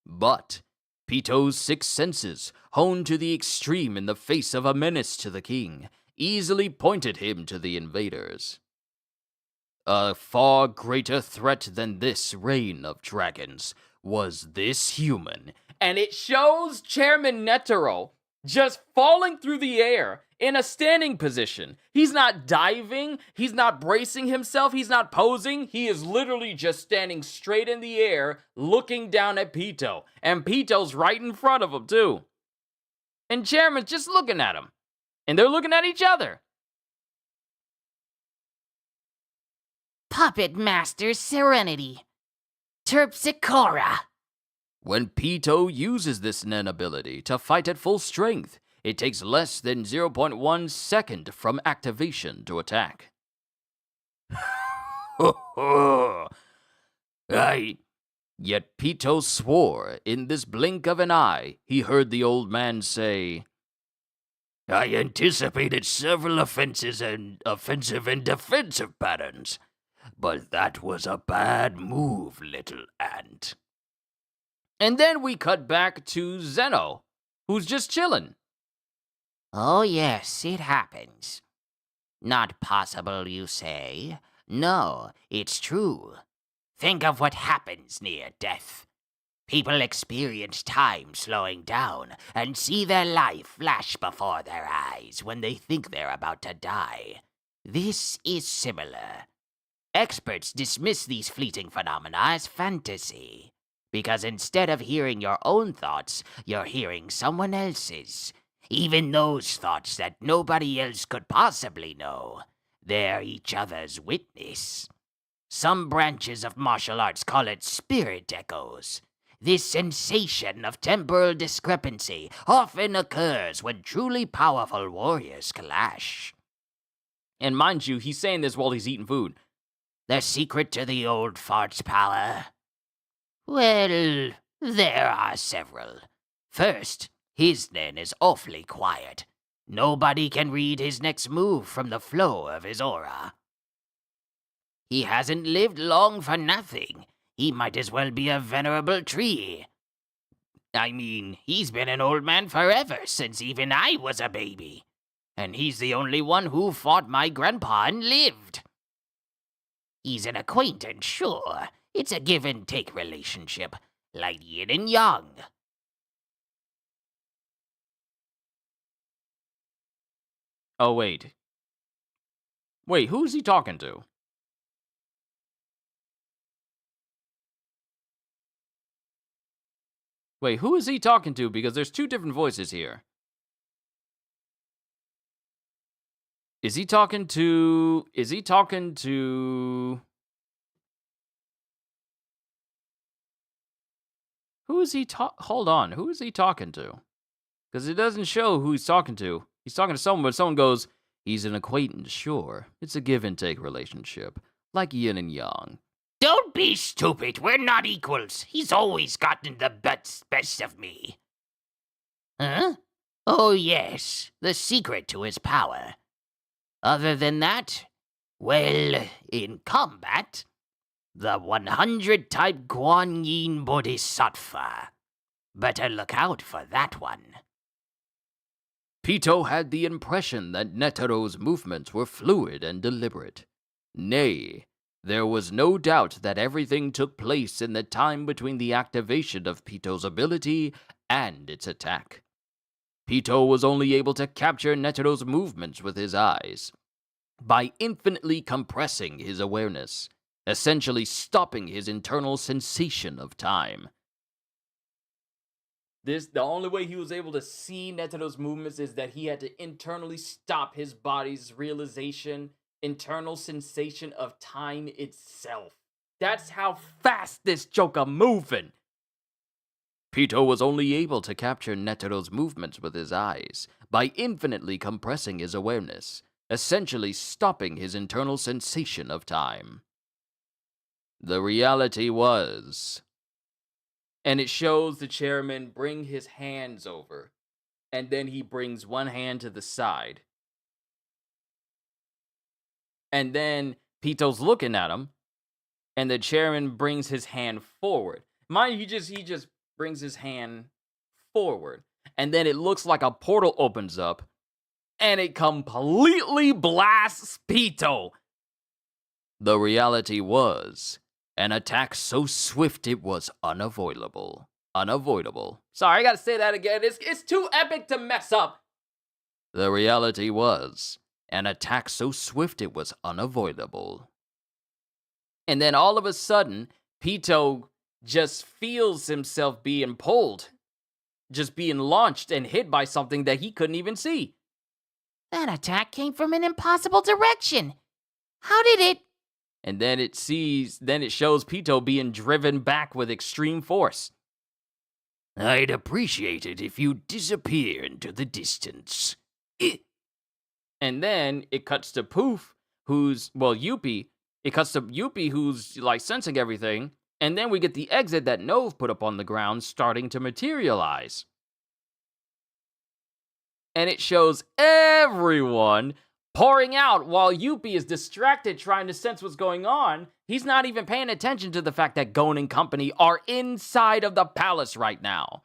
[SPEAKER 4] But Pito's 6 senses, honed to the extreme in the face of a menace to the king, easily pointed him to the invaders. A far greater threat than this reign of dragons was this human.
[SPEAKER 1] And it shows Chairman Netero just falling through the air in a standing position. He's not diving, he's not bracing himself, he's not posing. He is literally just standing straight in the air, looking down at Pito. And Pito's right in front of him, too. And Chairman's just looking at him. And they're looking at each other.
[SPEAKER 2] Puppet Master Serenity. Terpsichora.
[SPEAKER 4] When Pito uses this Nen ability to fight at full strength, it takes less than 0.1 second from activation to attack. Yet Pito swore in this blink of an eye he heard the old man say, "I anticipated several offensive and defensive patterns, but that was a bad move, little ant."
[SPEAKER 1] And then we cut back to Zeno, who's just chilling.
[SPEAKER 2] Oh, yes, it happens. Not possible, you say? No, it's true. Think of what happens near death. People experience time slowing down and see their life flash before their eyes when they think they're about to die. This is similar. Experts dismiss these fleeting phenomena as fantasy, because instead of hearing your own thoughts, you're hearing someone else's. Even those thoughts that nobody else could possibly know. They're each other's witness. Some branches of martial arts call it spirit echoes. This sensation of temporal discrepancy often occurs when truly powerful warriors clash.
[SPEAKER 1] And mind you, he's saying this while he's eating food.
[SPEAKER 3] The secret to the old fart's power?
[SPEAKER 2] Well,
[SPEAKER 3] There are several. First, his den is awfully quiet. Nobody can read his next move from the flow of his aura. He hasn't lived long for nothing. He might as well be a venerable tree. I mean, he's been an old man forever, since even I was a baby. And he's the only one who fought my grandpa and lived. He's an acquaintance, sure. It's a give-and-take relationship, like yin and yang.
[SPEAKER 1] Oh, wait. Wait, who's he talking to? Wait, who is he talking to? Because there's two different voices here. Is he talking to... Who is he hold on, who is he talking to? Because it doesn't show who he's talking to. He's talking to someone, but someone goes, he's an acquaintance, sure. It's a give-and-take relationship, like yin and yang.
[SPEAKER 3] Don't be stupid. We're not equals. He's always gotten the best of me. Huh? Oh, yes. The secret to his power. Other than that, well, in combat, the 100-type Guan Yin Bodhisattva. Better look out for that one.
[SPEAKER 4] Pito had the impression that Netaro's movements were fluid and deliberate. Nay, there was no doubt that everything took place in the time between the activation of Pito's ability and its attack. Pito was only able to capture Netaro's movements with his eyes, by infinitely compressing his awareness, essentially stopping his internal sensation of time.
[SPEAKER 1] The only way he was able to see Netaro's movements is that he had to internally stop his body's realization, internal sensation of time itself. That's how fast this Joker moving.
[SPEAKER 4] Pito was only able to capture Netaro's movements with his eyes, by infinitely compressing his awareness, essentially stopping his internal sensation of time. The reality was...
[SPEAKER 1] And it shows the chairman bring his hands over, and then he brings one hand to the side. And then Pito's looking at him, and the chairman brings his hand forward. Mind you, he just brings his hand forward, and then it looks like a portal opens up, and it completely blasts Pito.
[SPEAKER 4] The reality was... an attack so swift it was unavoidable. Unavoidable.
[SPEAKER 1] Sorry, I gotta say that again. It's too epic to mess up.
[SPEAKER 4] The reality was, an attack so swift it was unavoidable.
[SPEAKER 1] And then all of a sudden, Pito just feels himself being pulled. Just being launched and hit by something that he couldn't even see.
[SPEAKER 2] that attack came from an impossible direction. How did it...
[SPEAKER 1] And then it shows Pito being driven back with extreme force.
[SPEAKER 4] I'd appreciate it if you disappear into the distance.
[SPEAKER 1] And then it cuts to Poof, Yuppie. It cuts to Yuppie, who's like sensing everything. And then we get the exit that Nove put up on the ground starting to materialize. And it shows everyone pouring out while Yuppie is distracted trying to sense what's going on. He's not even paying attention to the fact that Gon and company are inside of the palace right now.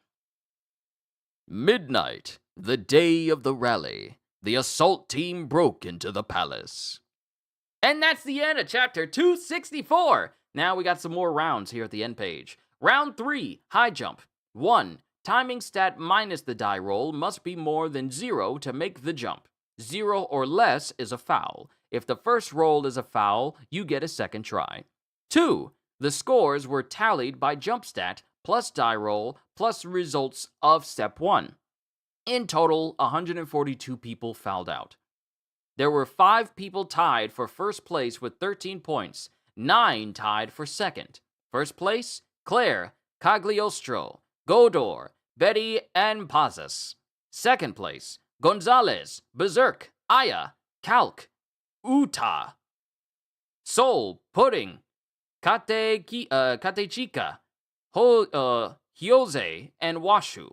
[SPEAKER 4] Midnight, the day of the rally. The assault team broke into the palace.
[SPEAKER 1] And that's the end of chapter 264. Now we got some more rounds here at the end page. Round 3, high jump. 1. Timing stat minus the die roll must be more than 0 to make the jump. 0 or less is a foul. If the first roll is a foul, you get a second try. 2. The scores were tallied by jump stat plus die roll plus results of step 1. In total, 142 people fouled out. There were 5 people tied for first place with 13 points, 9 tied for second. First place, Claire, Cagliostro, Godor, Betty, and Pazas. Second place, Gonzalez, Berserk, Aya, Calc, Uta, Seoul, Pudding, Katechika, Hyose, and Washu.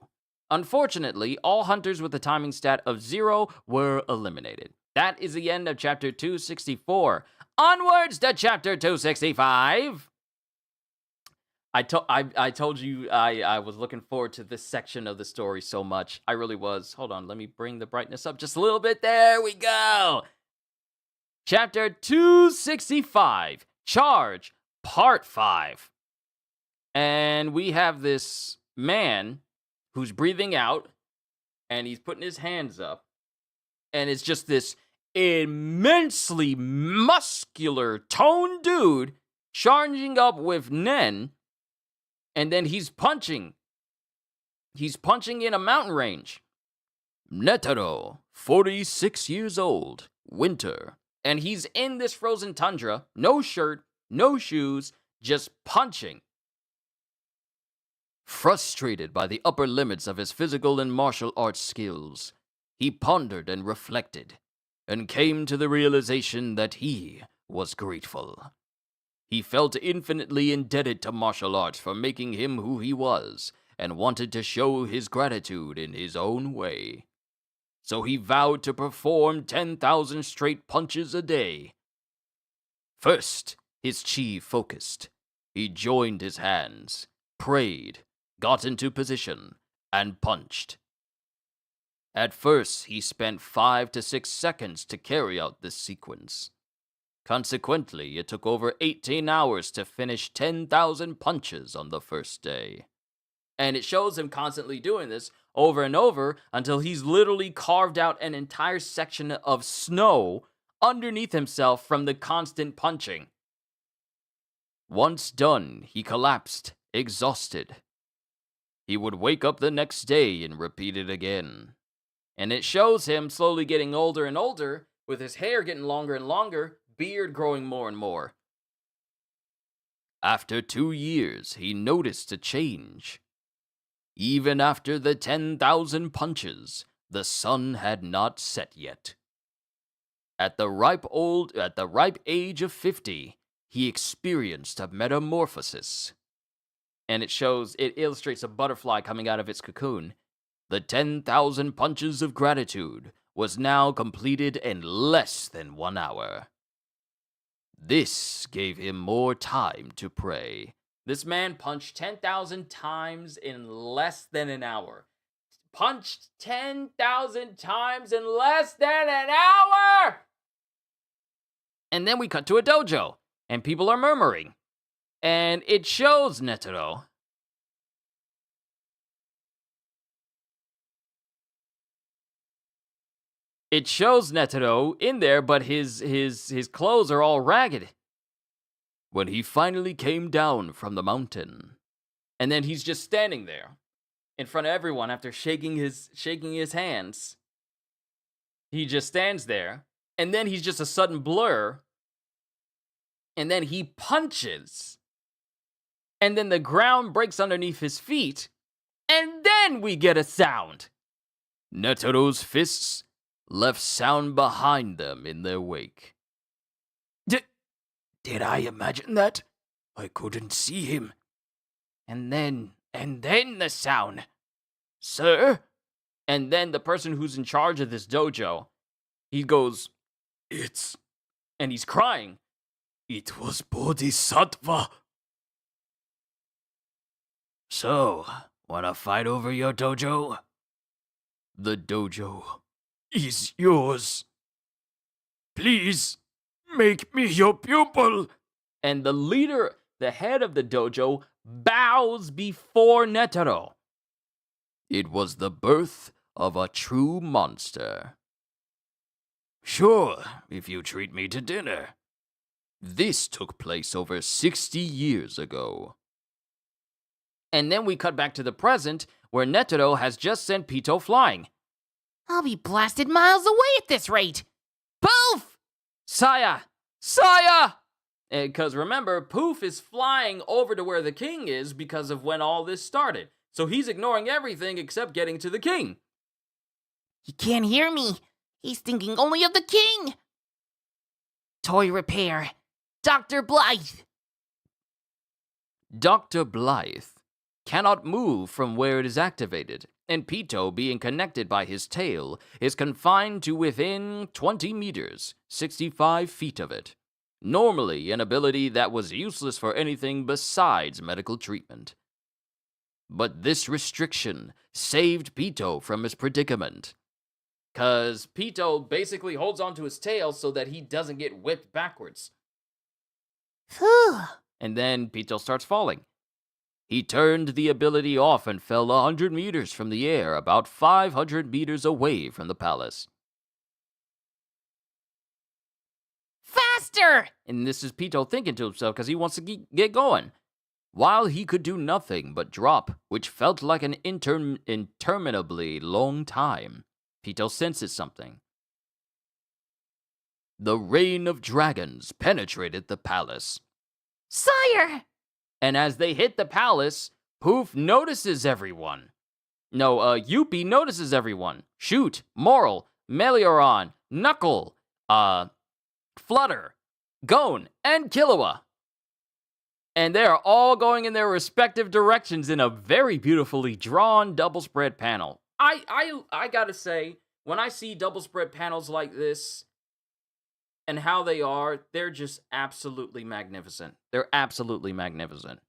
[SPEAKER 1] Unfortunately, all hunters with a timing stat of 0 were eliminated. That is the end of chapter 264. Onwards to chapter 265. I told you I was looking forward to this section of the story so much. I really was. Hold on, let me bring the brightness up just a little bit. There we go. Chapter 265, Charge, Part 5. And we have this man who's breathing out, and he's putting his hands up, and it's just this immensely muscular, toned dude charging up with Nen, and then he's punching. He's punching in a mountain range.
[SPEAKER 4] Netero, 46 years old, winter.
[SPEAKER 1] And he's in this frozen tundra, no shirt, no shoes, just punching.
[SPEAKER 4] Frustrated by the upper limits of his physical and martial arts skills, he pondered and reflected, and came to the realization that he was grateful. He felt infinitely indebted to martial arts for making him who he was, and wanted to show his gratitude in his own way. So he vowed to perform 10,000 straight punches a day. First, his chi focused. He joined his hands, prayed, got into position, and punched. At first, he spent 5 to 6 seconds to carry out this sequence. Consequently, it took over 18 hours to finish 10,000 punches on the first day. And it shows him constantly doing this over and over until he's literally carved out an entire section of snow underneath himself from the constant punching. Once done, he collapsed, exhausted. He would wake up the next day and repeat it again. And it shows him slowly getting older and older, with his hair getting longer and longer, beard growing more and more. After 2 years, he noticed a change. Even after the 10,000 punches, the sun had not set yet. At the ripe age of 50, he experienced a metamorphosis. And it illustrates a butterfly coming out of its cocoon. The 10,000 punches of gratitude was now completed in less than 1 hour. This gave him more time to pray. This man punched 10,000 times in less than an hour. Punched 10,000 times in less than an hour! And then we cut to a dojo, and people are murmuring. And it shows Netero. It shows Netero in there, but his clothes are all ragged. When he finally came down from the mountain. And then he's just standing there in front of everyone after shaking his hands. He just stands there, and then he's just a sudden blur. And then he punches. And then the ground breaks underneath his feet. And then we get a sound. Netero's fists left sound behind them in their wake. Did I imagine that? I couldn't see him.
[SPEAKER 1] And then the sound. Sir? And then the person who's in charge of this dojo, he goes, and he's crying.
[SPEAKER 4] It was Bodhisattva. So, wanna fight over your dojo? The dojo is yours. Please, make me your pupil.
[SPEAKER 1] And the leader, the head of the dojo, bows before Netero.
[SPEAKER 4] It was the birth of a true monster. Sure, if you treat me to dinner. This took place over 60 years ago.
[SPEAKER 1] And then we cut back to the present, where Netero has just sent Pito flying.
[SPEAKER 2] I'll be blasted miles away at this rate. Poof!
[SPEAKER 1] Saya! Saya! Because remember, Poof is flying over to where the king is because of when all this started. So he's ignoring everything except getting to the king.
[SPEAKER 2] He can't hear me. He's thinking only of the king. Toy repair. Dr. Blythe!
[SPEAKER 1] Dr. Blythe cannot move from where it is activated, and Pito, being connected by his tail, is confined to within 20 meters, 65 feet of it. Normally, an ability that was useless for anything besides medical treatment. But this restriction saved Pito from his predicament. Because Pito basically holds onto his tail so that he doesn't get whipped backwards.
[SPEAKER 2] Phew.
[SPEAKER 1] And then Pito starts falling. He turned the ability off and fell 100 meters from the air, about 500 meters away from the palace.
[SPEAKER 2] Faster!
[SPEAKER 1] And this is Pito thinking to himself because he wants to get going. While he could do nothing but drop, which felt like an interminably long time, Pito senses something. The rain of dragons penetrated the palace.
[SPEAKER 2] Sire!
[SPEAKER 1] And as they hit the palace, Poof notices everyone. No, Yuppie notices everyone. Shoot, Moral, Melioron, Knuckle, Flutter, Gone, and Killua. And they are all going in their respective directions in a very beautifully drawn double spread panel. I gotta say, when I see double spread panels like this, and how they are, they're just absolutely magnificent. They're absolutely magnificent.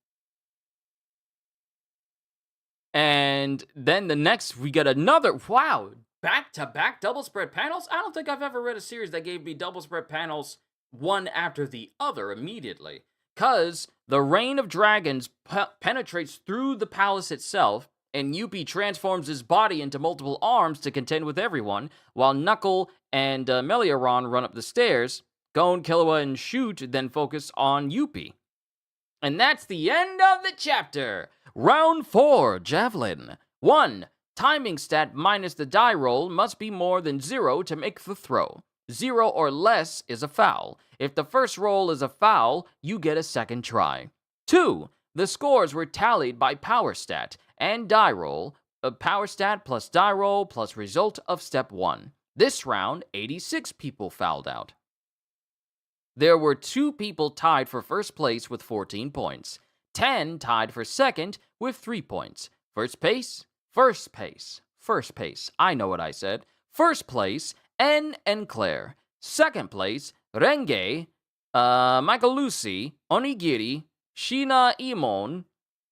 [SPEAKER 1] And then the next, we get another, wow, back-to-back double spread panels? I don't think I've ever read a series that gave me double spread panels one after the other immediately. Because the rain of dragons penetrates through the palace itself, and Yuppie transforms his body into multiple arms to contend with everyone, while Knuckle and Melioron run up the stairs. Gon, Killua, and Shoot then focus on Yuppie. And that's the end of the chapter! Round 4, Javelin. 1. Timing stat minus the die roll must be more than 0 to make the throw. 0 or less is a foul. If the first roll is a foul, you get a second try. 2. The scores were tallied by power stat and die roll, power stat plus die roll plus result of step 1. This round, 86 people fouled out. There were 2 people tied for first place with 14 points. 10 tied for second with 3 points. First place. I know what I said. First place, N and Claire. Second place, Renge, Michael Lucy, Onigiri, Shina Imon,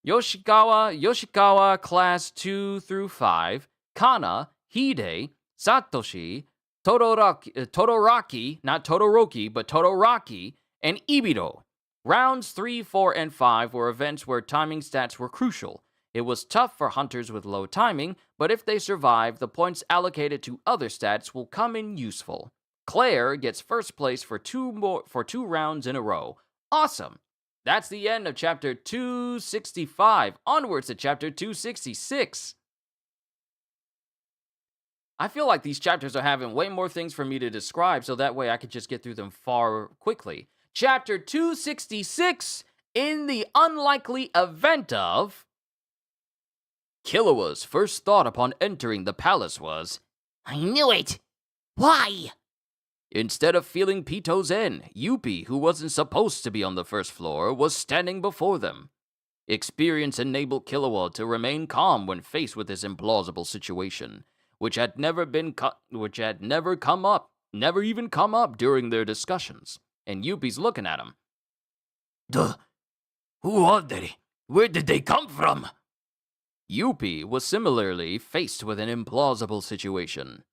[SPEAKER 1] Yoshikawa class 2 through 5, Kana, Hide, Satoshi, Todoroki, not Todoroki, but Todoroki, and Ibiro. Rounds 3, 4, and 5 were events where timing stats were crucial. It was tough for hunters with low timing, but if they survive, the points allocated to other stats will come in useful. Claire gets first place for 2 rounds in a row. Awesome! That's the end of chapter 265. Onwards to chapter 266. I feel like these chapters are having way more things for me to describe, so that way I could just get through them far quickly. Chapter 266, in the unlikely event of... Killua's first thought upon entering the palace was,
[SPEAKER 2] I knew it! Why?
[SPEAKER 1] Instead of feeling Pito's end, Yuppie, who wasn't supposed to be on the first floor, was standing before them. Experience enabled Killua to remain calm when faced with this implausible situation, which had never come up during their discussions. And Yuppie's looking at him.
[SPEAKER 4] Who are they? Where did they come from?
[SPEAKER 1] Yuppie was similarly faced with an implausible situation,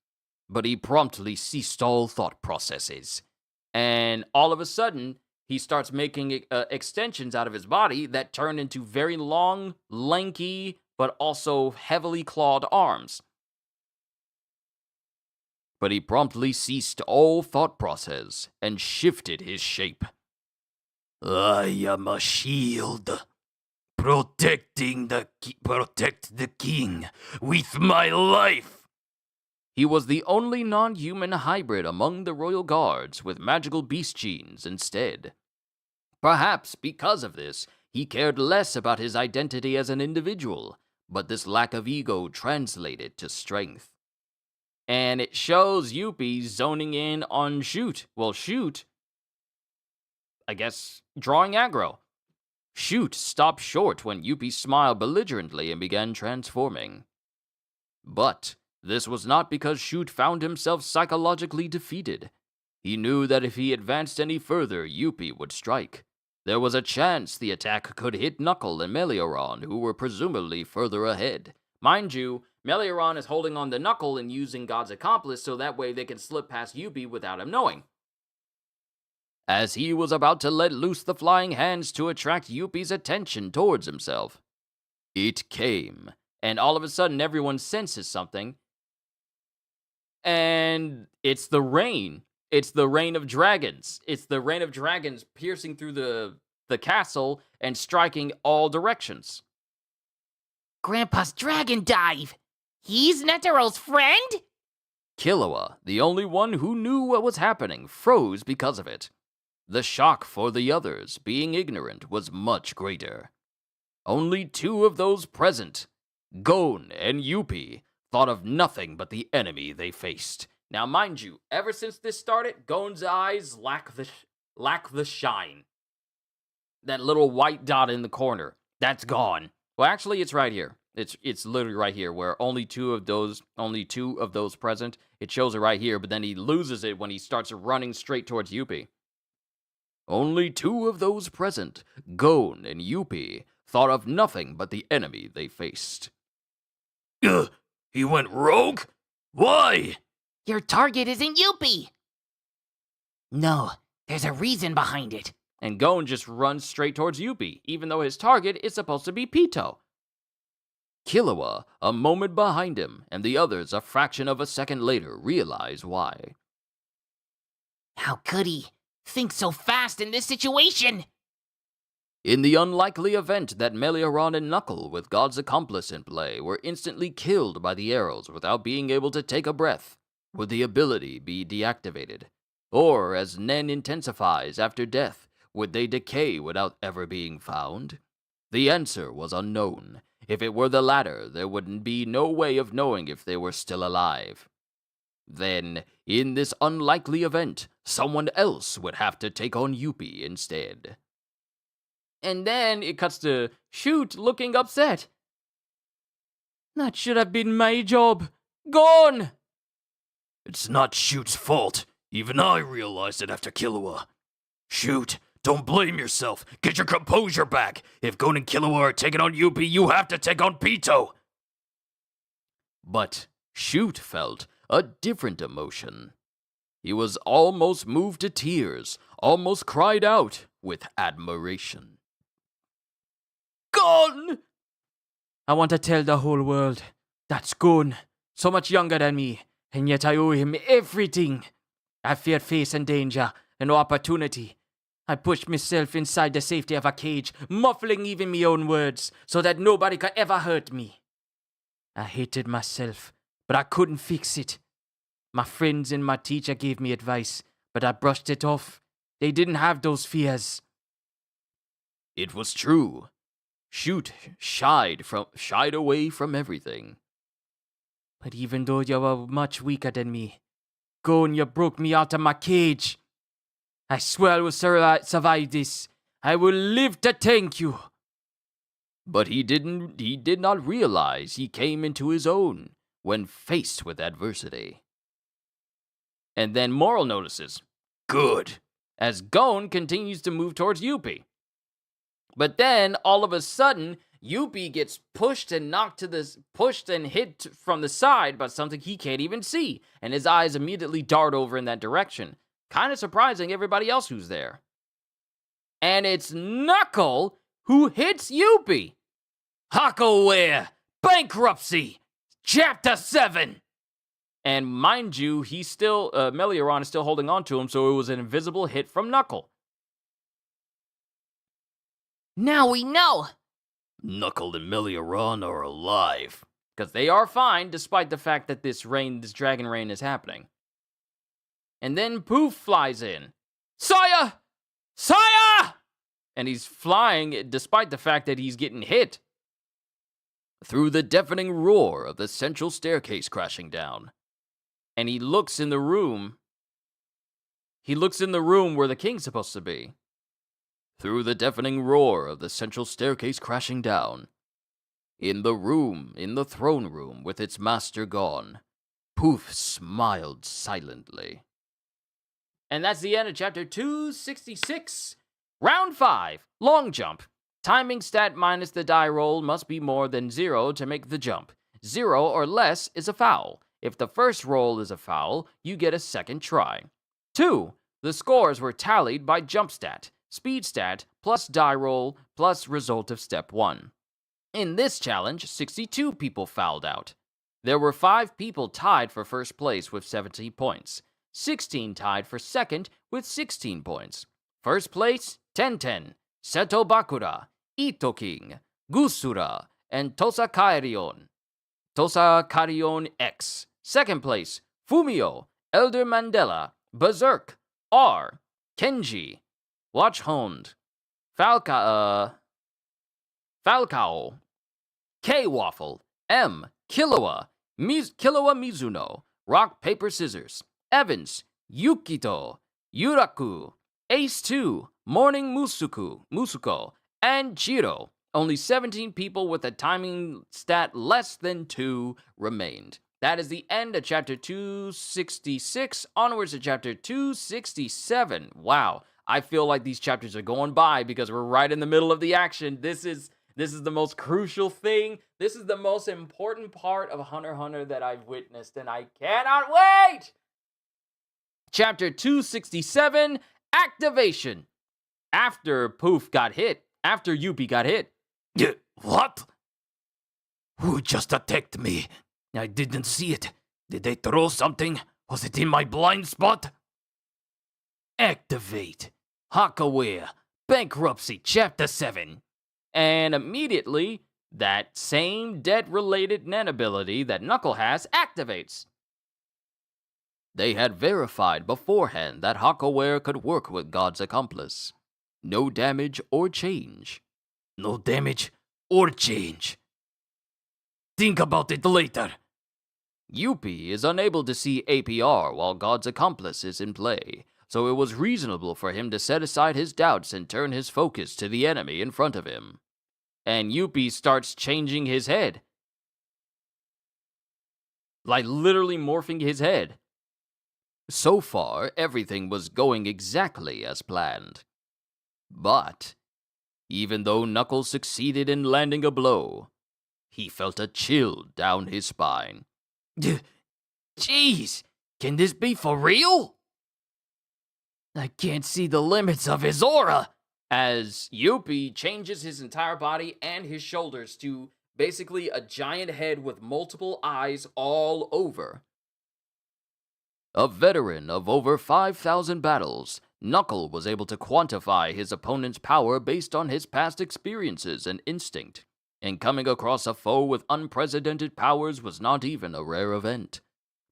[SPEAKER 1] but he promptly ceased all thought processes. And all of a sudden, he starts making extensions out of his body that turn into very long, lanky, but also heavily clawed arms. But he promptly ceased all thought process and shifted his shape.
[SPEAKER 4] I am a shield. Protect the king with my life.
[SPEAKER 1] He was the only non-human hybrid among the royal guards with magical beast genes instead. Perhaps because of this, he cared less about his identity as an individual, but this lack of ego translated to strength. And it shows Yuppie zoning in on Shoot. Well, Shoot I guess, drawing aggro. Shoot stopped short when Yuppie smiled belligerently and began transforming. But this was not because Shoot found himself psychologically defeated. He knew that if he advanced any further, Yuppie would strike. There was a chance the attack could hit Knuckle and Melioron, who were presumably further ahead. Mind you, Melioron is holding on to Knuckle and using God's Accomplice so that way they can slip past Yuppie without him knowing. As he was about to let loose the flying hands to attract Yuppie's attention towards himself, it came, and all of a sudden everyone senses something, and it's the rain. It's the rain of dragons. It's the rain of dragons piercing through the castle and striking all directions.
[SPEAKER 2] Grandpa's dragon dive! He's Netero's friend?
[SPEAKER 1] Killua, the only one who knew what was happening, froze because of it. The shock for the others, being ignorant, was much greater. Only two of those present, Gon and Yuppie, thought of nothing but the enemy they faced. Now, mind you, ever since this started, Gon's eyes lack the shine. That little white dot in the corner, that's gone. Well, actually, it's right here. It's literally right here, where only two of those present. It shows it right here, but then he loses it when he starts running straight towards Yuppie. Only two of those present, Gon and Yuppie, thought of nothing but the enemy they faced.
[SPEAKER 4] He went rogue? Why?
[SPEAKER 2] Your target isn't Yuppie! No, there's a reason behind it.
[SPEAKER 1] And Gon just runs straight towards Yuppie, even though his target is supposed to be Pito. Killua, a moment behind him, and the others a fraction of a second later, realize why.
[SPEAKER 2] How could he think so fast in this situation?
[SPEAKER 1] In the unlikely event that Melioron and Knuckle, with God's Accomplice in play, were instantly killed by the arrows without being able to take a breath, would the ability be deactivated? Or, as Nen intensifies after death, would they decay without ever being found? The answer was unknown. If it were the latter, there would be no way of knowing if they were still alive. Then, in this unlikely event, someone else would have to take on Yuppie instead. And then it cuts to Shoot looking upset. That should have been my job. Gone!
[SPEAKER 4] It's not Shoot's fault. Even I realized it after Killua. Shoot, don't blame yourself. Get your composure back. If Gon and Killua are taking on Yuppie, you have to take on Pito.
[SPEAKER 1] But Shoot felt a different emotion. He was almost moved to tears, almost cried out with admiration. Gon! I want to tell the whole world, that's Gon, so much younger than me, and yet I owe him everything. I feared face and danger, and opportunity. I pushed myself inside the safety of a cage, muffling even my own words, so that nobody could ever hurt me. I hated myself, but I couldn't fix it. My friends and my teacher gave me advice, but I brushed it off. They didn't have those fears. It was true. Shoot shied away from everything. But even though you were much weaker than me, Gon, you broke me out of my cage. I swear I will survive this. I will live to thank you. But he did not realize he came into his own when faced with adversity. And then Moral notices, good, as Gon continues to move towards Yuppie. But then, all of a sudden, Yuppie gets pushed and hit from the side by something he can't even see, and his eyes immediately dart over in that direction, kind of surprising everybody else who's there. And it's Knuckle who hits Yuppie. Hucklewear, Bankruptcy, Chapter 7! And mind you, Melioron is still holding on to him, so it was an invisible hit from Knuckle.
[SPEAKER 2] Now we know!
[SPEAKER 4] Knuckle and Melioron are alive.
[SPEAKER 1] Because they are fine, despite the fact that this dragon rain is happening. And then Poof flies in. Sire! Sire! And he's flying despite the fact that he's getting hit. Through the deafening roar of the central staircase crashing down. And he looks in the room. He looks in the room where the king's supposed to be.
[SPEAKER 4] through the deafening roar of the central staircase crashing down. In the throne room, with its master gone, Poof smiled silently.
[SPEAKER 1] And that's the end of chapter 266. Round 5, long jump. Timing stat minus the die roll must be more than 0 to make the jump. 0 or less is a foul. If the first roll is a foul, you get a second try. 2. The scores were tallied by jump stat, speed stat, plus die roll, plus result of step 1. In this challenge, 62 people fouled out. There were 5 people tied for first place with 17 points. 16 tied for second with 16 points. First place, Tenten, Seto Bakura, Ito King, Gusura, and Tosakarion X. Second place, Fumio, Elder Mandela, Berserk, R, Kenji, Watchhond, Falcao, K-Waffle, M, Killua, Killua Mizuno, Rock, Paper, Scissors, Evans, Yukito, Yuraku, Ace 2, Morning Musuko, and Jiro. Only 17 people with a timing stat less than 2 remained. That is the end of chapter 266. Onwards to chapter 267. Wow, I feel like these chapters are going by because we're right in the middle of the action. This is the most crucial thing. This is the most important part of Hunter x Hunter that I've witnessed, and I cannot wait! Chapter 267, Activation. After Yuppie got hit.
[SPEAKER 3] What? Who just attacked me? I didn't see it. Did they throw something? Was it in my blind spot? Activate. Hackaware. Bankruptcy, Chapter 7.
[SPEAKER 1] And immediately, that same debt-related Nen ability that Knuckle has activates.
[SPEAKER 4] They had verified beforehand that Hackaware could work with God's accomplice. No damage or change.
[SPEAKER 3] No damage or change. Think about it later.
[SPEAKER 4] Yuppie is unable to see APR while God's accomplice is in play, so it was reasonable for him to set aside his doubts and turn his focus to the enemy in front of him. And Yuppie starts changing his head. Like literally morphing his head. So far, everything was going exactly as planned. But, even though Knuckles succeeded in landing a blow, he felt a chill down his spine.
[SPEAKER 3] Jeez, can this be for real? I can't see the limits of his aura.
[SPEAKER 1] As Yuppie changes his entire body and his shoulders to basically a giant head with multiple eyes all over.
[SPEAKER 4] A veteran of over 5,000 battles, Knuckle was able to quantify his opponent's power based on his past experiences and instinct, and coming across a foe with unprecedented powers was not even a rare event.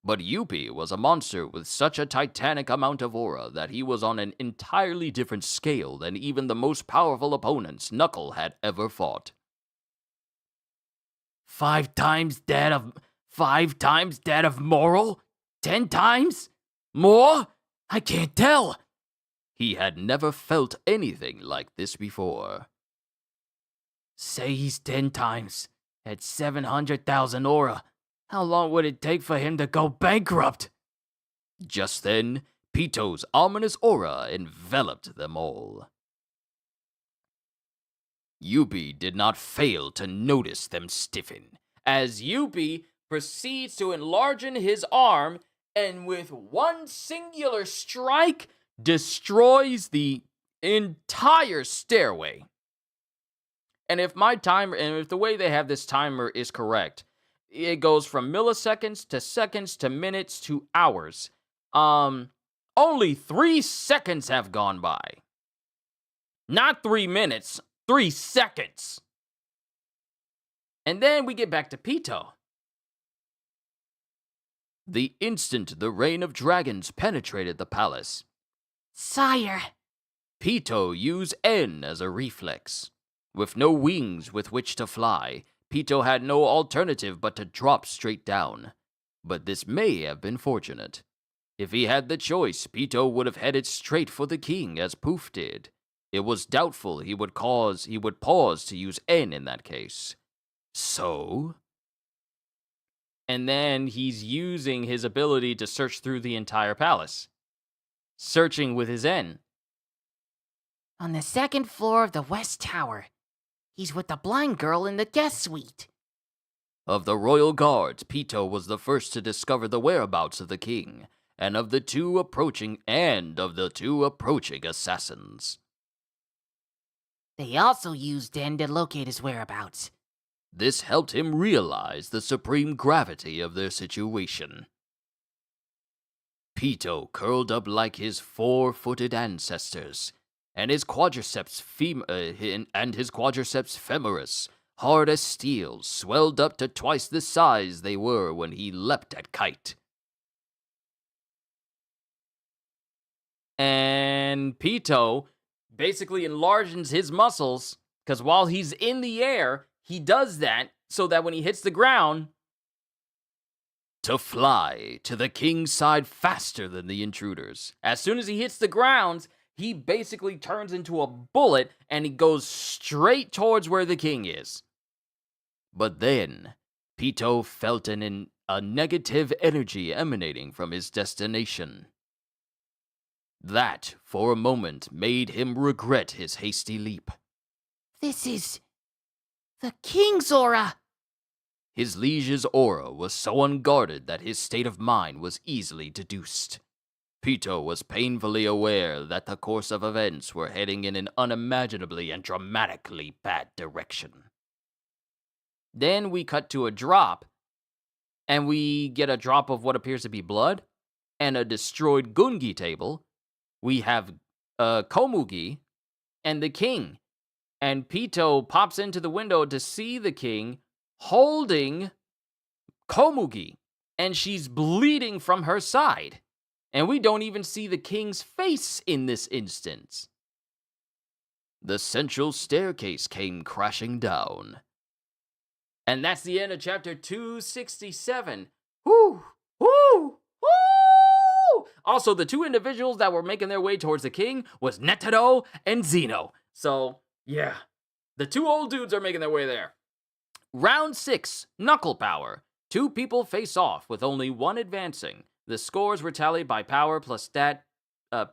[SPEAKER 4] But Yuppie was a monster with such a titanic amount of aura that he was on an entirely different scale than even the most powerful opponents Knuckle had ever fought.
[SPEAKER 3] 5 times that of moral? 10 times? More? I can't tell.
[SPEAKER 4] He had never felt anything like this before.
[SPEAKER 3] Say he's 10 times. At 700,000 aura. How long would it take for him to go bankrupt?
[SPEAKER 4] Just then, Pito's ominous aura enveloped them all. Yuppie did not fail to notice them stiffen.
[SPEAKER 1] As Yuppie proceeds to enlarge his arm and with one singular strike destroys the entire stairway. And if the way they have this timer is correct, it goes from milliseconds to seconds to minutes to hours. Only 3 seconds have gone by. Not 3 minutes, 3 seconds. And then we get back to Pito.
[SPEAKER 4] The instant the rain of dragons penetrated the palace,
[SPEAKER 2] Sire.
[SPEAKER 4] Pito used N as a reflex. With no wings with which to fly, Pito had no alternative but to drop straight down. But this may have been fortunate. If he had the choice, Pito would have headed straight for the king as Poof did.
[SPEAKER 1] It was doubtful he would pause to use N in that case. So? And then he's using his ability to search through the entire palace. Searching with his N.
[SPEAKER 2] On the second floor of the West Tower. He's with the blind girl in the guest suite.
[SPEAKER 4] Of the royal guards, Pito was the first to discover the whereabouts of the king, and of the two approaching assassins.
[SPEAKER 2] They also used Den to locate his whereabouts.
[SPEAKER 4] This helped him realize the supreme gravity of their situation. Pito curled up like his four-footed ancestors, and his quadriceps femoris, hard as steel, swelled up to twice the size they were when he leapt at Kite.
[SPEAKER 1] And Pito basically enlarges his muscles, because while he's in the air, he does that so that when he hits the ground,
[SPEAKER 4] to fly to the king's side faster than the intruders.
[SPEAKER 1] As soon as he hits the ground, he basically turns into a bullet and he goes straight towards where the king is.
[SPEAKER 4] But then, Pito felt a negative energy emanating from his destination. That, for a moment, made him regret his hasty leap.
[SPEAKER 2] This is the king's aura.
[SPEAKER 4] His liege's aura was so unguarded that his state of mind was easily deduced. Pito was painfully aware that the course of events were heading in an unimaginably and dramatically bad direction.
[SPEAKER 1] Then we cut to a drop, and we get a drop of what appears to be blood, and a destroyed Gungi table. We have Komugi, and the king. And Pito pops into the window to see the king holding Komugi, and she's bleeding from her side. And we don't even see the king's face in this instance.
[SPEAKER 4] The central staircase came crashing down.
[SPEAKER 1] And that's the end of chapter 267. Whoo! Whoo! Whoo! Also, the two individuals that were making their way towards the king was Netero and Zeno. So, yeah. The two old dudes are making their way there. Round 6, Knuckle Power. 2 people face off with only one advancing. The scores were tallied by power plus stat,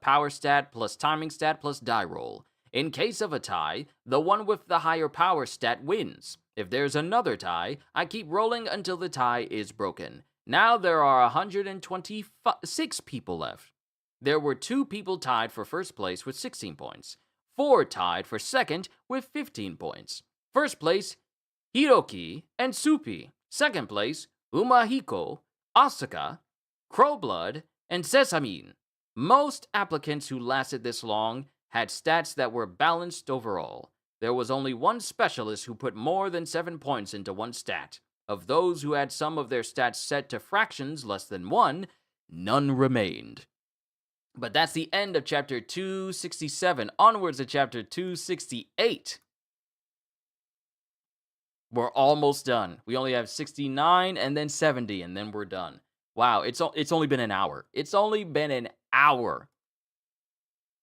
[SPEAKER 1] power stat plus timing stat plus die roll. In case of a tie, the one with the higher power stat wins. If there's another tie, I keep rolling until the tie is broken. Now there are 126 people left. There were 2 people tied for first place with 16 points. 4 tied for second with 15 points. First place, Hiroki and Supi. Second place, Umahiko, Asuka, Crowblood, and Sesamine. Most applicants who lasted this long had stats that were balanced overall. There was only one specialist who put more than 7 points into one stat. Of those who had some of their stats set to fractions less than 1, none remained. But that's the end of chapter 267. Onwards to chapter 268. We're almost done. We only have 69 and then 70, and then we're done. Wow, it's only been an hour. It's only been an hour.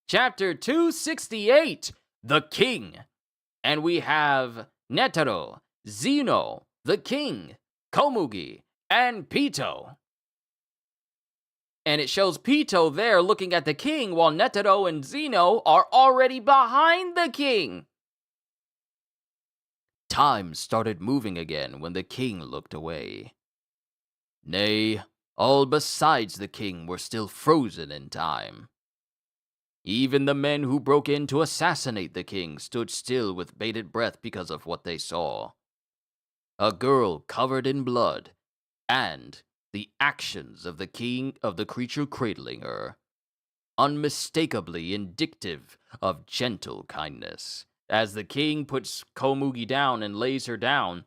[SPEAKER 1] Chapter 268, The King. And we have Netero, Zeno, the King, Komugi, and Pito. And it shows Pito there looking at the king while Netero and Zeno are already behind the king.
[SPEAKER 4] Time started moving again when the king looked away. Nay, all besides the king were still frozen in time. Even the men who broke in to assassinate the king stood still with bated breath because of what they saw. A girl covered in blood, and the actions of the creature cradling her, unmistakably indicative of gentle kindness.
[SPEAKER 1] As the king puts Komugi down and lays her down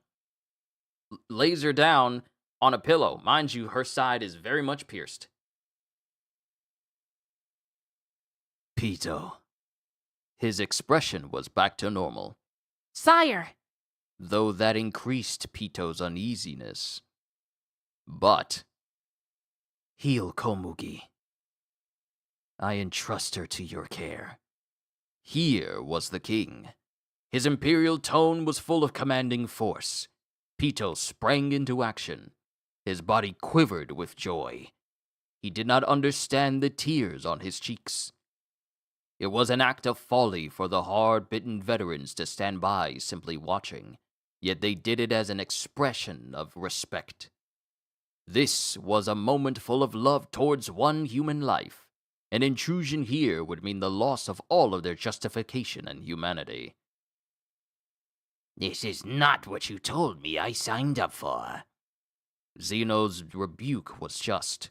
[SPEAKER 1] on a pillow. Mind you, her side is very much pierced.
[SPEAKER 4] Pito. His expression was back to normal,
[SPEAKER 2] Sire,
[SPEAKER 4] though that increased Pito's uneasiness. But, heal Komugi. I entrust her to your care. Here was the king. His imperial tone was full of commanding force. Pito sprang into action. His body quivered with joy. He did not understand the tears on his cheeks. It was an act of folly for the hard-bitten veterans to stand by simply watching, yet they did it as an expression of respect. This was a moment full of love towards one human life. An intrusion here would mean the loss of all of their justification and humanity.
[SPEAKER 3] This is not what you told me I signed up for.
[SPEAKER 4] Zeno's rebuke was just.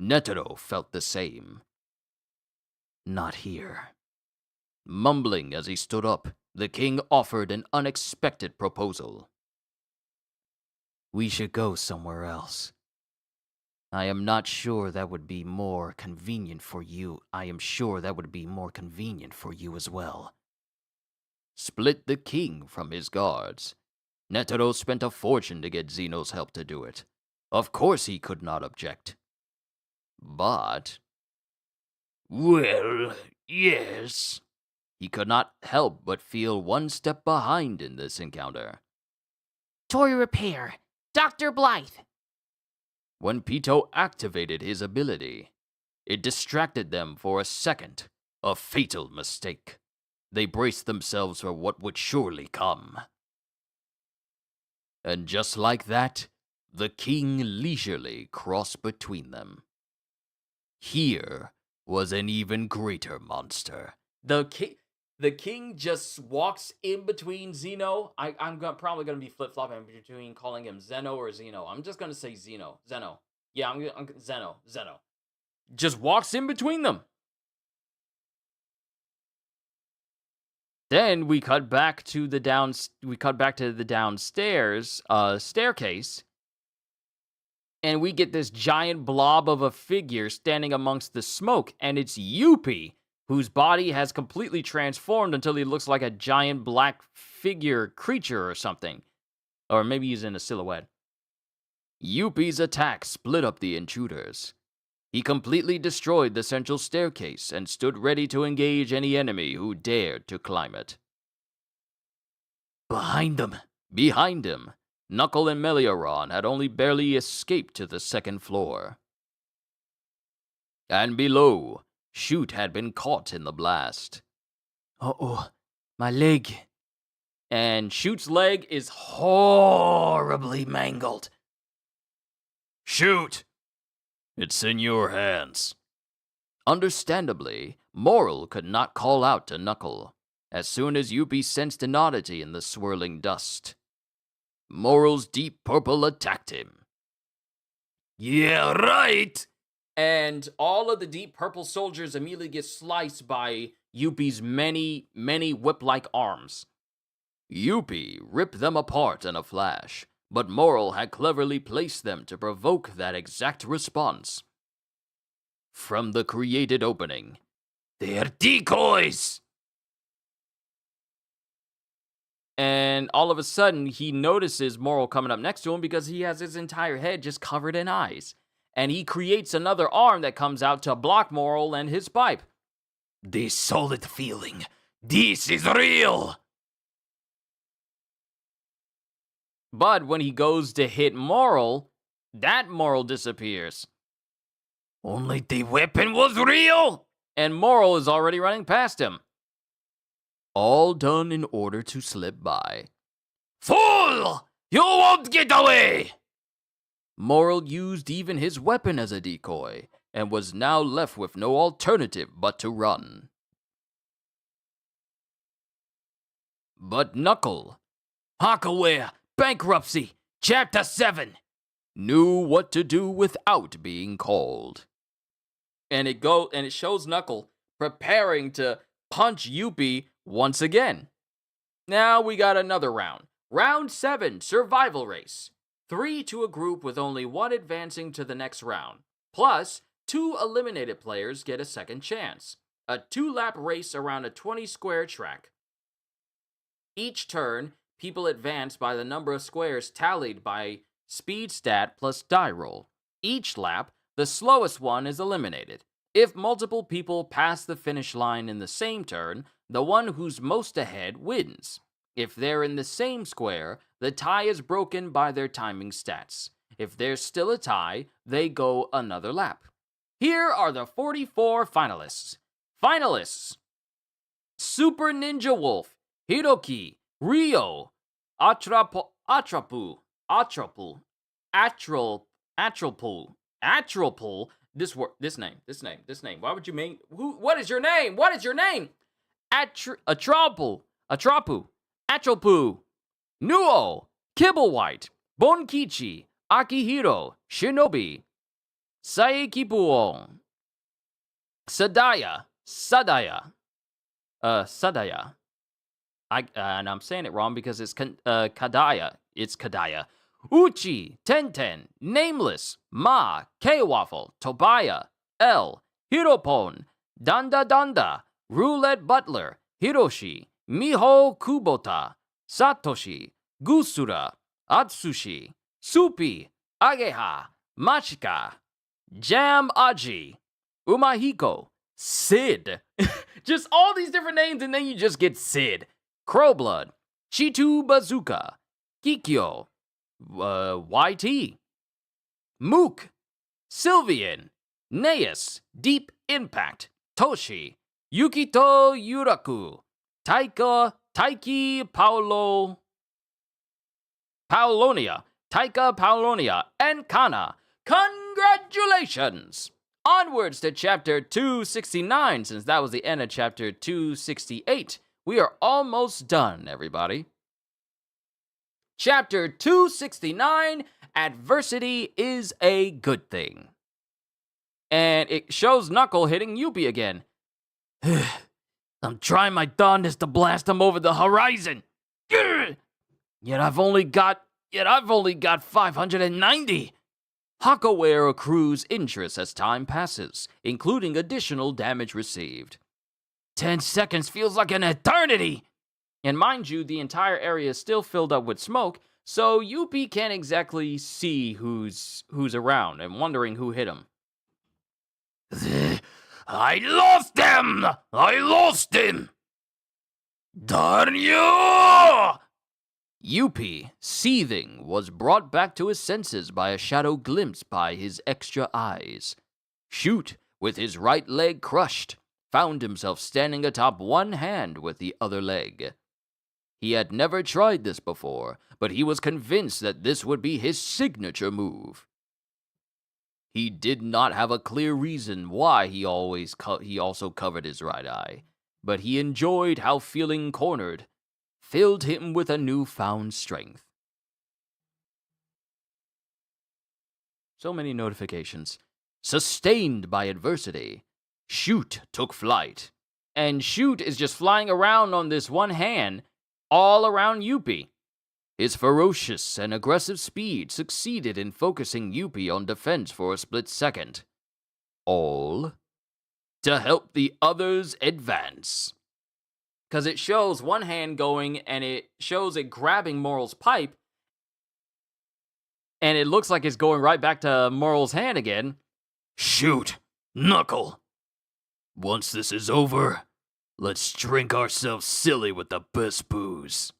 [SPEAKER 4] Netero felt the same.
[SPEAKER 3] Not here.
[SPEAKER 4] Mumbling as he stood up, the king offered an unexpected proposal.
[SPEAKER 3] We should go somewhere else. I am not sure that would be more convenient for you. I am sure that would be more convenient for you as well.
[SPEAKER 4] Split the king from his guards. Netero spent a fortune to get Zeno's help to do it. Of course he could not object. But... well, yes. He could not help but feel one step behind in this encounter.
[SPEAKER 2] Toy repair. Dr. Blythe.
[SPEAKER 4] When Pito activated his ability, it distracted them for a second, a fatal mistake. They braced themselves for what would surely come. And just like that, the king leisurely crossed between them. Here was an even greater monster.
[SPEAKER 1] The king just walks in between Zeno. I'm probably going to be flip-flopping between calling him Zeno or Zeno. I'm just going to say Zeno. Yeah, I'm Zeno. Just walks in between them. Then we cut back to the downstairs staircase, and we get this giant blob of a figure standing amongst the smoke, and it's Yuppie, whose body has completely transformed until he looks like a giant black figure creature or something. Or maybe he's in a silhouette.
[SPEAKER 4] Yuppie's attack split up the intruders. He completely destroyed the central staircase and stood ready to engage any enemy who dared to climb it. Behind him, Knuckle and Melioron had only barely escaped to the second floor. And below, Shoot had been caught in the blast.
[SPEAKER 3] Uh-oh, my leg.
[SPEAKER 1] And Shoot's leg is horribly mangled.
[SPEAKER 4] Shoot! It's in your hands. Understandably, Moral could not call out to Knuckle, as soon as Yuppie sensed an oddity in the swirling dust. Moral's deep purple attacked him.
[SPEAKER 1] Yeah, right! And all of the deep purple soldiers immediately get sliced by Yuppie's many, many whip-like arms.
[SPEAKER 4] Yuppie ripped them apart in a flash, but Moral had cleverly placed them to provoke that exact response. From the created opening,
[SPEAKER 3] They're decoys!
[SPEAKER 1] And all of a sudden, he notices Moral coming up next to him because he has his entire head just covered in eyes. And he creates another arm that comes out to block Moral and his pipe.
[SPEAKER 3] This solid feeling. This is real!
[SPEAKER 1] But when he goes to hit Moral, that Moral disappears.
[SPEAKER 3] Only the weapon was real!
[SPEAKER 1] And Moral is already running past him.
[SPEAKER 4] all done in order to slip by.
[SPEAKER 3] Fool! You won't get away!
[SPEAKER 4] Moral used even his weapon as a decoy, and was now left with no alternative but to run. But Knuckle,
[SPEAKER 3] Hawkaware, Bankruptcy, Chapter 7.
[SPEAKER 4] knew what to do without being called.
[SPEAKER 1] And it shows Knuckle preparing to punch Yuppie once again. Now we got another round. Round 7, Survival Race. 3 to a group with only 1 advancing to the next round. Plus, 2 eliminated players get a second chance. A 2-lap race around a 20-square track. Each turn, people advance by the number of squares tallied by speed stat plus die roll. Each lap, the slowest one is eliminated. If multiple people pass the finish line in the same turn, The one who's most ahead wins. If they're in the same square, the tie is broken by their timing stats. If there's still a tie, they go another lap. Here are the 44 finalists. Finalists: Super Ninja Wolf, Hiroki, Rio, Atrapu, This name. Why would you make? What is your name? What is your name? Atrapu, Nuo, Kibblewhite, Bonkichi, Akihiro, Shinobi, Saikipuon, Sadaya. And I'm saying it wrong because it's Kadaya. It's Kadaya. Uchi, Tenten, Nameless, Ma, K-Waffle, Tobaya, L, Hiropon, Danda, Roulette Butler, Hiroshi, Miho Kubota, Satoshi, Gusura, Atsushi, Supi, Ageha, Machika, Jam Aji, Umahiko, Sid. Just all these different names, and then you just get Sid. Crowblood, Chitu Bazooka, Kikyo, YT, Mook, Sylvian, Neus, Deep Impact, Toshi, Yukito Yuraku, Taika Paulonia, and Kana. Congratulations! Onwards to chapter 269, since that was the end of chapter 268. We are almost done, everybody. Chapter 269, Adversity is a Good Thing. And it shows Knuckle hitting Yuppie again.
[SPEAKER 3] I'm trying my darndest to blast him over the horizon. Yet I've only got 590.
[SPEAKER 1] Hakaware accrues interest as time passes, including additional damage received.
[SPEAKER 3] 10 seconds feels like an eternity.
[SPEAKER 1] And mind you, the entire area is still filled up with smoke, so Yuppie can't exactly see who's around and wondering who hit him.
[SPEAKER 3] I lost him! Darn you!
[SPEAKER 1] Yuppie, seething, was brought back to his senses by a shadow glimpsed by his extra eyes. Shoot, with his right leg crushed, found himself standing atop one hand with the other leg. He had never tried this before, but he was convinced that this would be his signature move. He did not have a clear reason why he also covered his right eye, but he enjoyed how feeling cornered filled him with a newfound strength. So many notifications. Sustained by adversity, Shoot took flight. And Shoot is just flying around on this one hand, all around Yuppie. His ferocious and aggressive speed succeeded in focusing Yuppie on defense for a split second. All to help the others advance. Because it shows one hand going, and it shows it grabbing Moral's pipe, and it looks like it's going right back to Moral's hand again.
[SPEAKER 3] Shoot, Knuckle. Once this is over, let's drink ourselves silly with the best booze.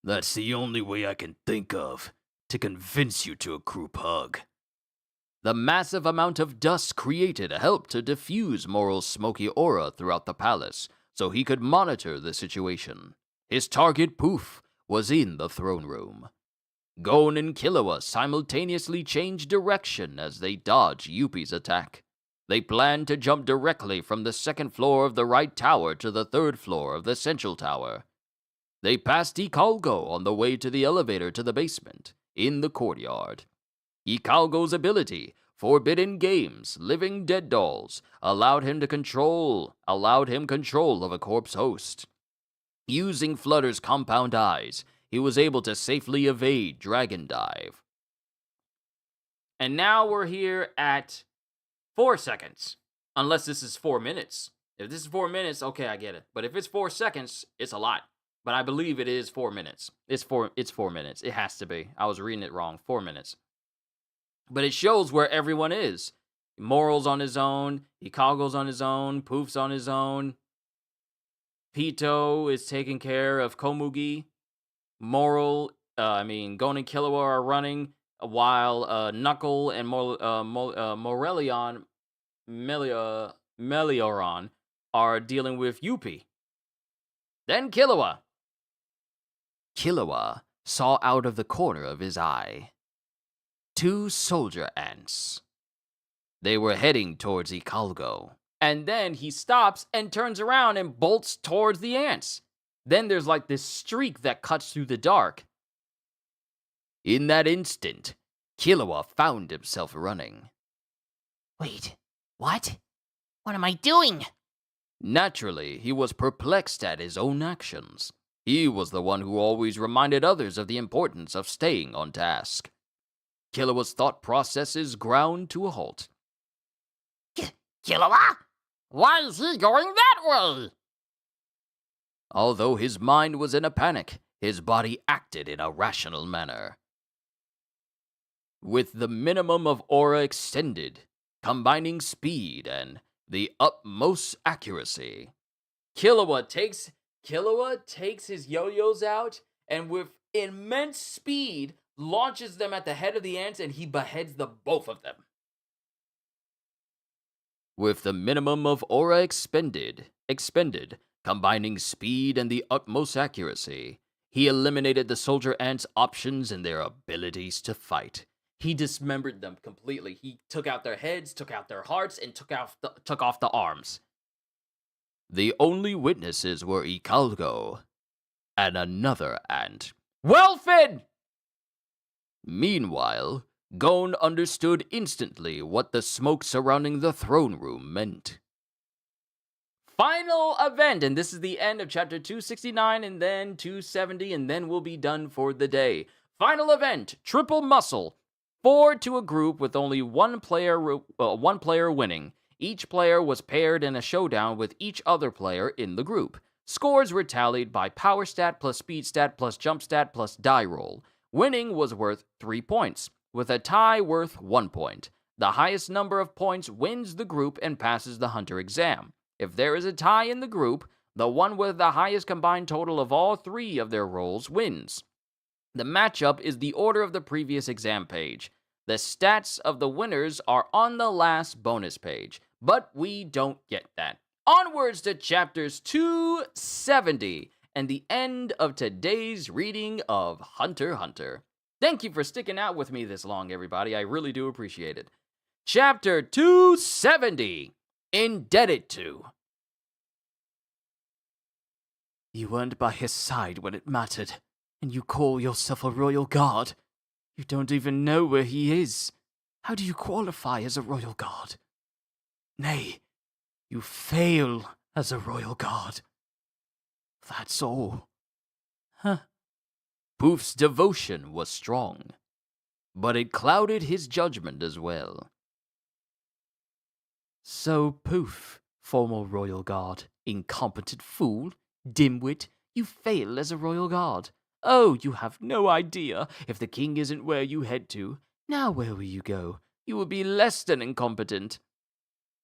[SPEAKER 3] That's the only way I can think of to convince you to a group hug.
[SPEAKER 1] The massive amount of dust created helped to diffuse Moral's smoky aura throughout the palace, so he could monitor the situation. His target, Poof, was in the throne room. Gon and Killua simultaneously changed direction as they dodged Yuppie's attack. They planned to jump directly from the second floor of the right tower to the third floor of the central tower. They passed Ikalgo on the way to the elevator to the basement, in the courtyard. Ikalgo's ability, Forbidden Games, Living Dead Dolls, allowed him control of a corpse host. Using Flutter's compound eyes, he was able to safely evade Dragon Dive. And now we're here at 4 seconds. Unless this is 4 minutes. If this is 4 minutes, okay, I get it. But if it's 4 seconds, it's a lot. But I believe it is 4 minutes. It's 4 minutes. It has to be. I was reading it wrong. 4 minutes. But it shows where everyone is. Moral's on his own. Ikago's on his own. Poof's on his own. Pito is taking care of Komugi. Gon and Killua are running, while Knuckle and Melioron are dealing with Yuppie. Then Killua.
[SPEAKER 3] Killua saw out of the corner of his eye 2 soldier ants. They were heading towards Icalgo.
[SPEAKER 1] And then he stops and turns around and bolts towards the ants. Then there's like this streak that cuts through the dark.
[SPEAKER 3] In that instant, Killua found himself running.
[SPEAKER 2] Wait, what? What am I doing?
[SPEAKER 3] Naturally, he was perplexed at his own actions. He was the one who always reminded others of the importance of staying on task. Killua's thought processes ground to a halt.
[SPEAKER 2] Killua? Why is he going that way?
[SPEAKER 3] Although his mind was in a panic, his body acted in a rational manner. With the minimum of aura extended, combining speed and the utmost accuracy,
[SPEAKER 1] Killua takes his yo-yos out and with immense speed launches them at the head of the ants and he beheads the both of them.
[SPEAKER 3] With the minimum of aura expended, combining speed and the utmost accuracy, he eliminated the soldier ants' options and their abilities to fight.
[SPEAKER 1] He dismembered them completely. He took out their heads, took out their hearts, and took off the arms.
[SPEAKER 3] The only witnesses were Icalgo and another ant.
[SPEAKER 1] Welfin!
[SPEAKER 3] Meanwhile, Gon understood instantly what the smoke surrounding the throne room meant.
[SPEAKER 1] Final event, and this is the end of chapter 269 and then 270, and then we'll be done for the day. Final event, triple muscle. 4 to a group with only one player winning. Each player was paired in a showdown with each other player in the group. Scores were tallied by power stat plus speed stat plus jump stat plus die roll. Winning was worth 3 points, with a tie worth 1 point. The highest number of points wins the group and passes the hunter exam. If there is a tie in the group, the one with the highest combined total of all 3 of their rolls wins. The matchup is the order of the previous exam page. The stats of the winners are on the last bonus page, but we don't get that. Onwards to chapters 270 and the end of today's reading of Hunter x Hunter. Thank you for sticking out with me this long, everybody. I really do appreciate it. Chapter 270, Indebted to.
[SPEAKER 3] You weren't by his side when it mattered, and you call yourself a royal guard. You don't even know where he is. How do you qualify as a royal guard? Nay, you fail as a royal guard. That's all.
[SPEAKER 1] Huh.
[SPEAKER 3] Poof's devotion was strong, but it clouded his judgment as well. So, Poof, former royal guard, incompetent fool, dimwit, you fail as a royal guard. Oh, you have no idea. If the king isn't where you head to, now where will you go? You will be less than incompetent.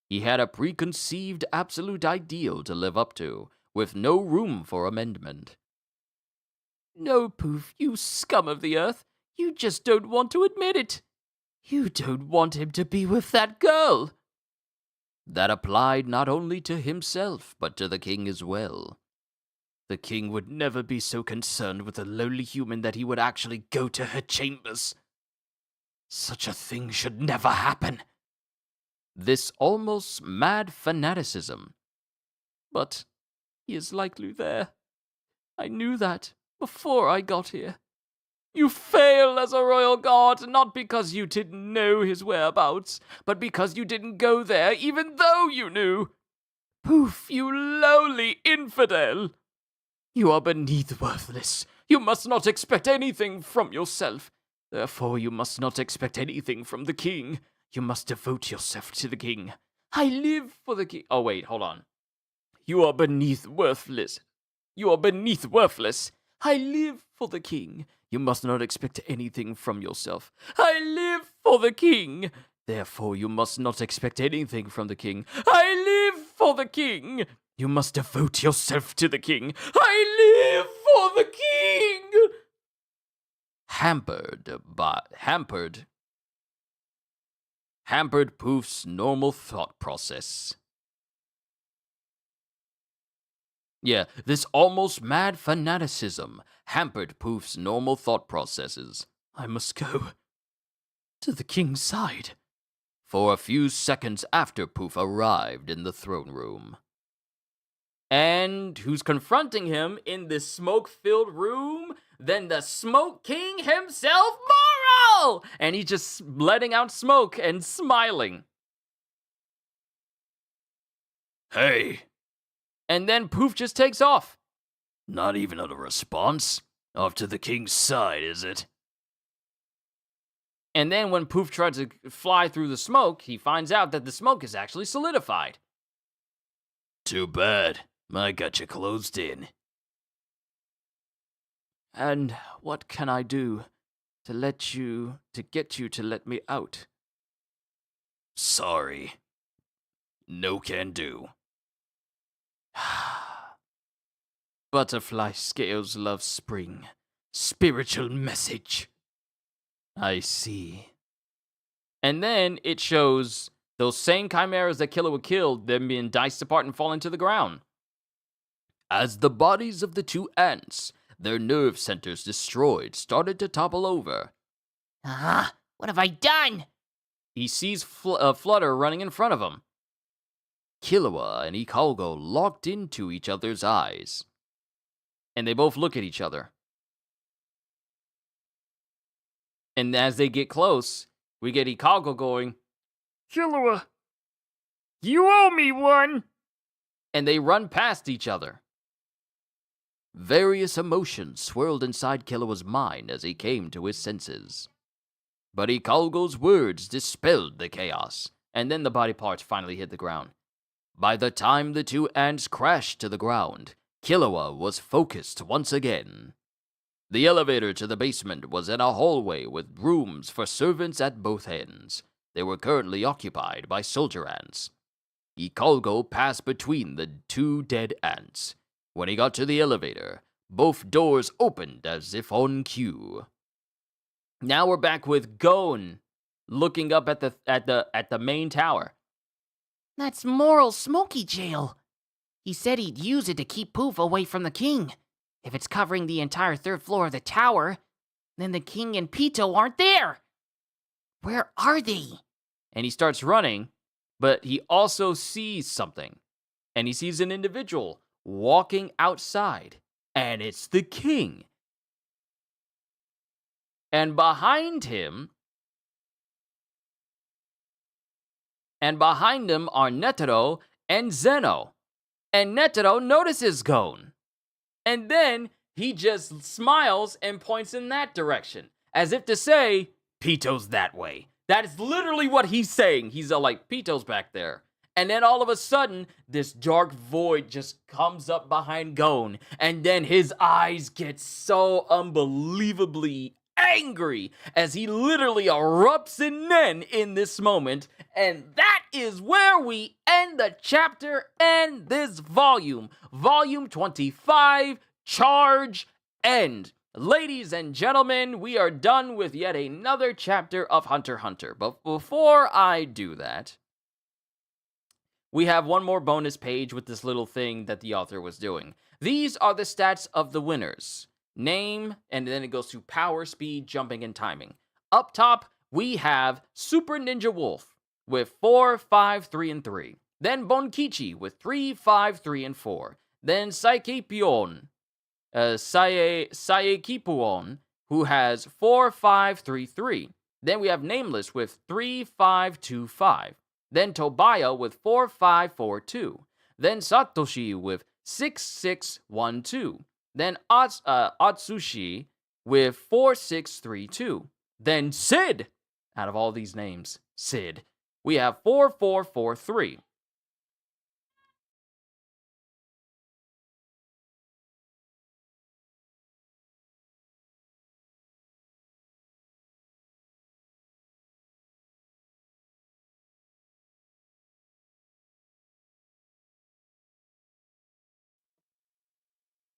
[SPEAKER 3] He had a preconceived absolute ideal to live up to, with no room for amendment. No, Poof, you scum of the earth. You just don't want to admit it. You don't want him to be with that girl. That applied not only to himself, but to the king as well. The king would never be so concerned with a lowly human that he would actually go to her chambers. Such a thing should never happen. This almost mad fanaticism. But he is likely there. I knew that before I got here. You fail as a royal guard, not because you didn't know his whereabouts, but because you didn't go there even though you knew. Poof, you lowly infidel! You are beneath worthless. You must not expect anything from yourself. Therefore, you must not expect anything from the king. You must devote yourself to the king. I live for the king. Oh, wait, hold on. You are beneath worthless. You are beneath worthless. I live for the king. You must not expect anything from yourself. I live for the king.
[SPEAKER 1] Therefore, you must not expect anything from the king. I live for the king! You must devote yourself to the king. I live for the king! Hampered Poof's normal thought process. Yeah, this almost mad fanaticism hampered Poof's normal thought processes. I must go to the king's side. For a few seconds after Poof arrived in the throne room. And who's confronting him in this smoke-filled room? Then the Smoke King himself, Moral! And he's just letting out smoke and smiling.
[SPEAKER 4] Hey,
[SPEAKER 1] And then Poof just takes off.
[SPEAKER 4] not even a response? Off to the king's side, is it?
[SPEAKER 1] And then when Poof tries to fly through the smoke, he finds out that the smoke is actually solidified.
[SPEAKER 4] Too bad. I got you closed in.
[SPEAKER 1] And what can I do to get you to let me out?
[SPEAKER 4] Sorry. No can do.
[SPEAKER 1] Butterfly scales love spring. Spiritual message. I see. And then it shows those same chimeras that Killua killed, them being diced apart and falling to the ground. As the bodies of the two ants, their nerve centers destroyed, started to topple over.
[SPEAKER 2] What have I done?
[SPEAKER 1] He sees Flutter running in front of him. Killua and Ikalgo locked into each other's eyes. And they both look at each other. And as they get close, we get Ikalgo going, Killua, you owe me one! And they run past each other. Various emotions swirled inside Killua's mind as he came to his senses. But Ikalgo's words dispelled the chaos, and then the body parts finally hit the ground. By the time the two ants crashed to the ground, Killua was focused once again. The elevator to the basement was in a hallway with rooms for servants at both ends. They were currently occupied by soldier ants. Ikalgo passed between the two dead ants. When he got to the elevator, both doors opened as if on cue. Now we're back with Gon looking up at the main tower.
[SPEAKER 2] That's Moral's smoky jail. He said he'd use it to keep Poof away from the king. If it's covering the entire third floor of the tower, then the king and Pito aren't there. Where are they?
[SPEAKER 1] And he starts running, but he also sees something. And he sees an individual walking outside, and it's the king. And behind him are Netero and Zeno. And Netero notices Gon. And then he just smiles and points in that direction, as if to say, Pito's that way. That is literally what he's saying. He's like, Pito's back there. And then all of a sudden, this dark void just comes up behind Gon. And then his eyes get so unbelievably angry as he literally erupts in Nen in this moment. And that is where we end the chapter and this volume. Volume 25, Charge, End. Ladies and gentlemen, we are done with yet another chapter of Hunter x Hunter. But before I do that, we have one more bonus page with this little thing that the author was doing. These are the stats of the winners. Name, and then it goes to power, speed, jumping, and timing. Up top, we have Super Ninja Wolf with 4, 5, 3, and 3. Then Bonkichi with 3, 5, 3, and 4. Then Saekipuon, Saekipuon, who has 4, 5, 3, 3. Then we have Nameless with 3, 5, 2, 5. Then Tobaya with 4, 5, 4, 2. Then Satoshi with 6, 6, 1, 2. Then Atsushi with 4, 6, 3, 2. Then Sid, out of all these names, Sid, we have 4, 4, 4, 3.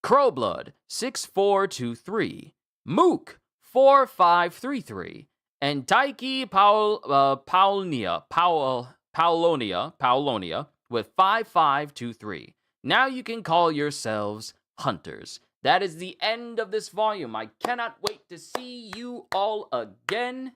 [SPEAKER 1] Crowblood 6423, Mook 4533, and Taiki Paulonia with 5523. Now you can call yourselves hunters. That is the end of this volume. I cannot wait to see you all again.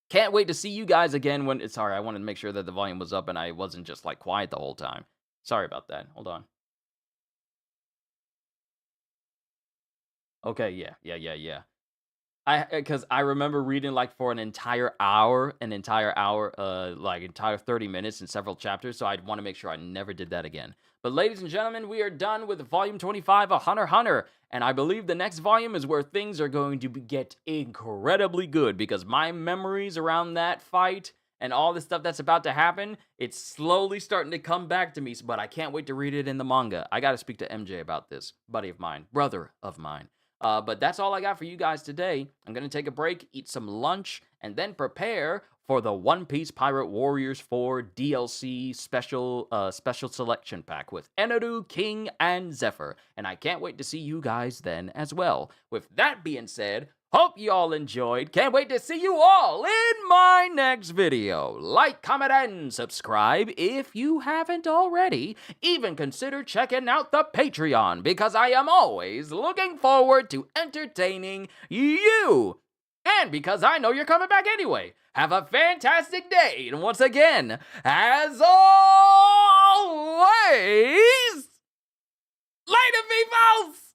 [SPEAKER 1] Can't wait to see you guys again when... Sorry, I wanted to make sure that the volume was up and I wasn't just, like, quiet the whole time. Sorry about that. Hold on. Okay, yeah. Because I remember reading, like, for an entire hour, like, entire 30 minutes and several chapters, so I'd want to make sure I never did that again. But ladies and gentlemen, we are done with volume 25 of Hunter x Hunter, and I believe the next volume is where things are going to get incredibly good, because my memories around that fight and all the stuff that's about to happen, it's slowly starting to come back to me, but I can't wait to read it in the manga. I gotta speak to MJ about this, buddy of mine, brother of mine. But that's all I got for you guys today. I'm going to take a break, eat some lunch, and then prepare for the One Piece Pirate Warriors 4 DLC special selection pack with Eneru, King, and Zephyr. And I can't wait to see you guys then as well. With that being said, hope you all enjoyed. Can't wait to see you all in my next video. Like, comment, and subscribe if you haven't already. Even consider checking out the Patreon, because I am always looking forward to entertaining you. And because I know you're coming back anyway. Have a fantastic day. And once again, as always, later, peoples!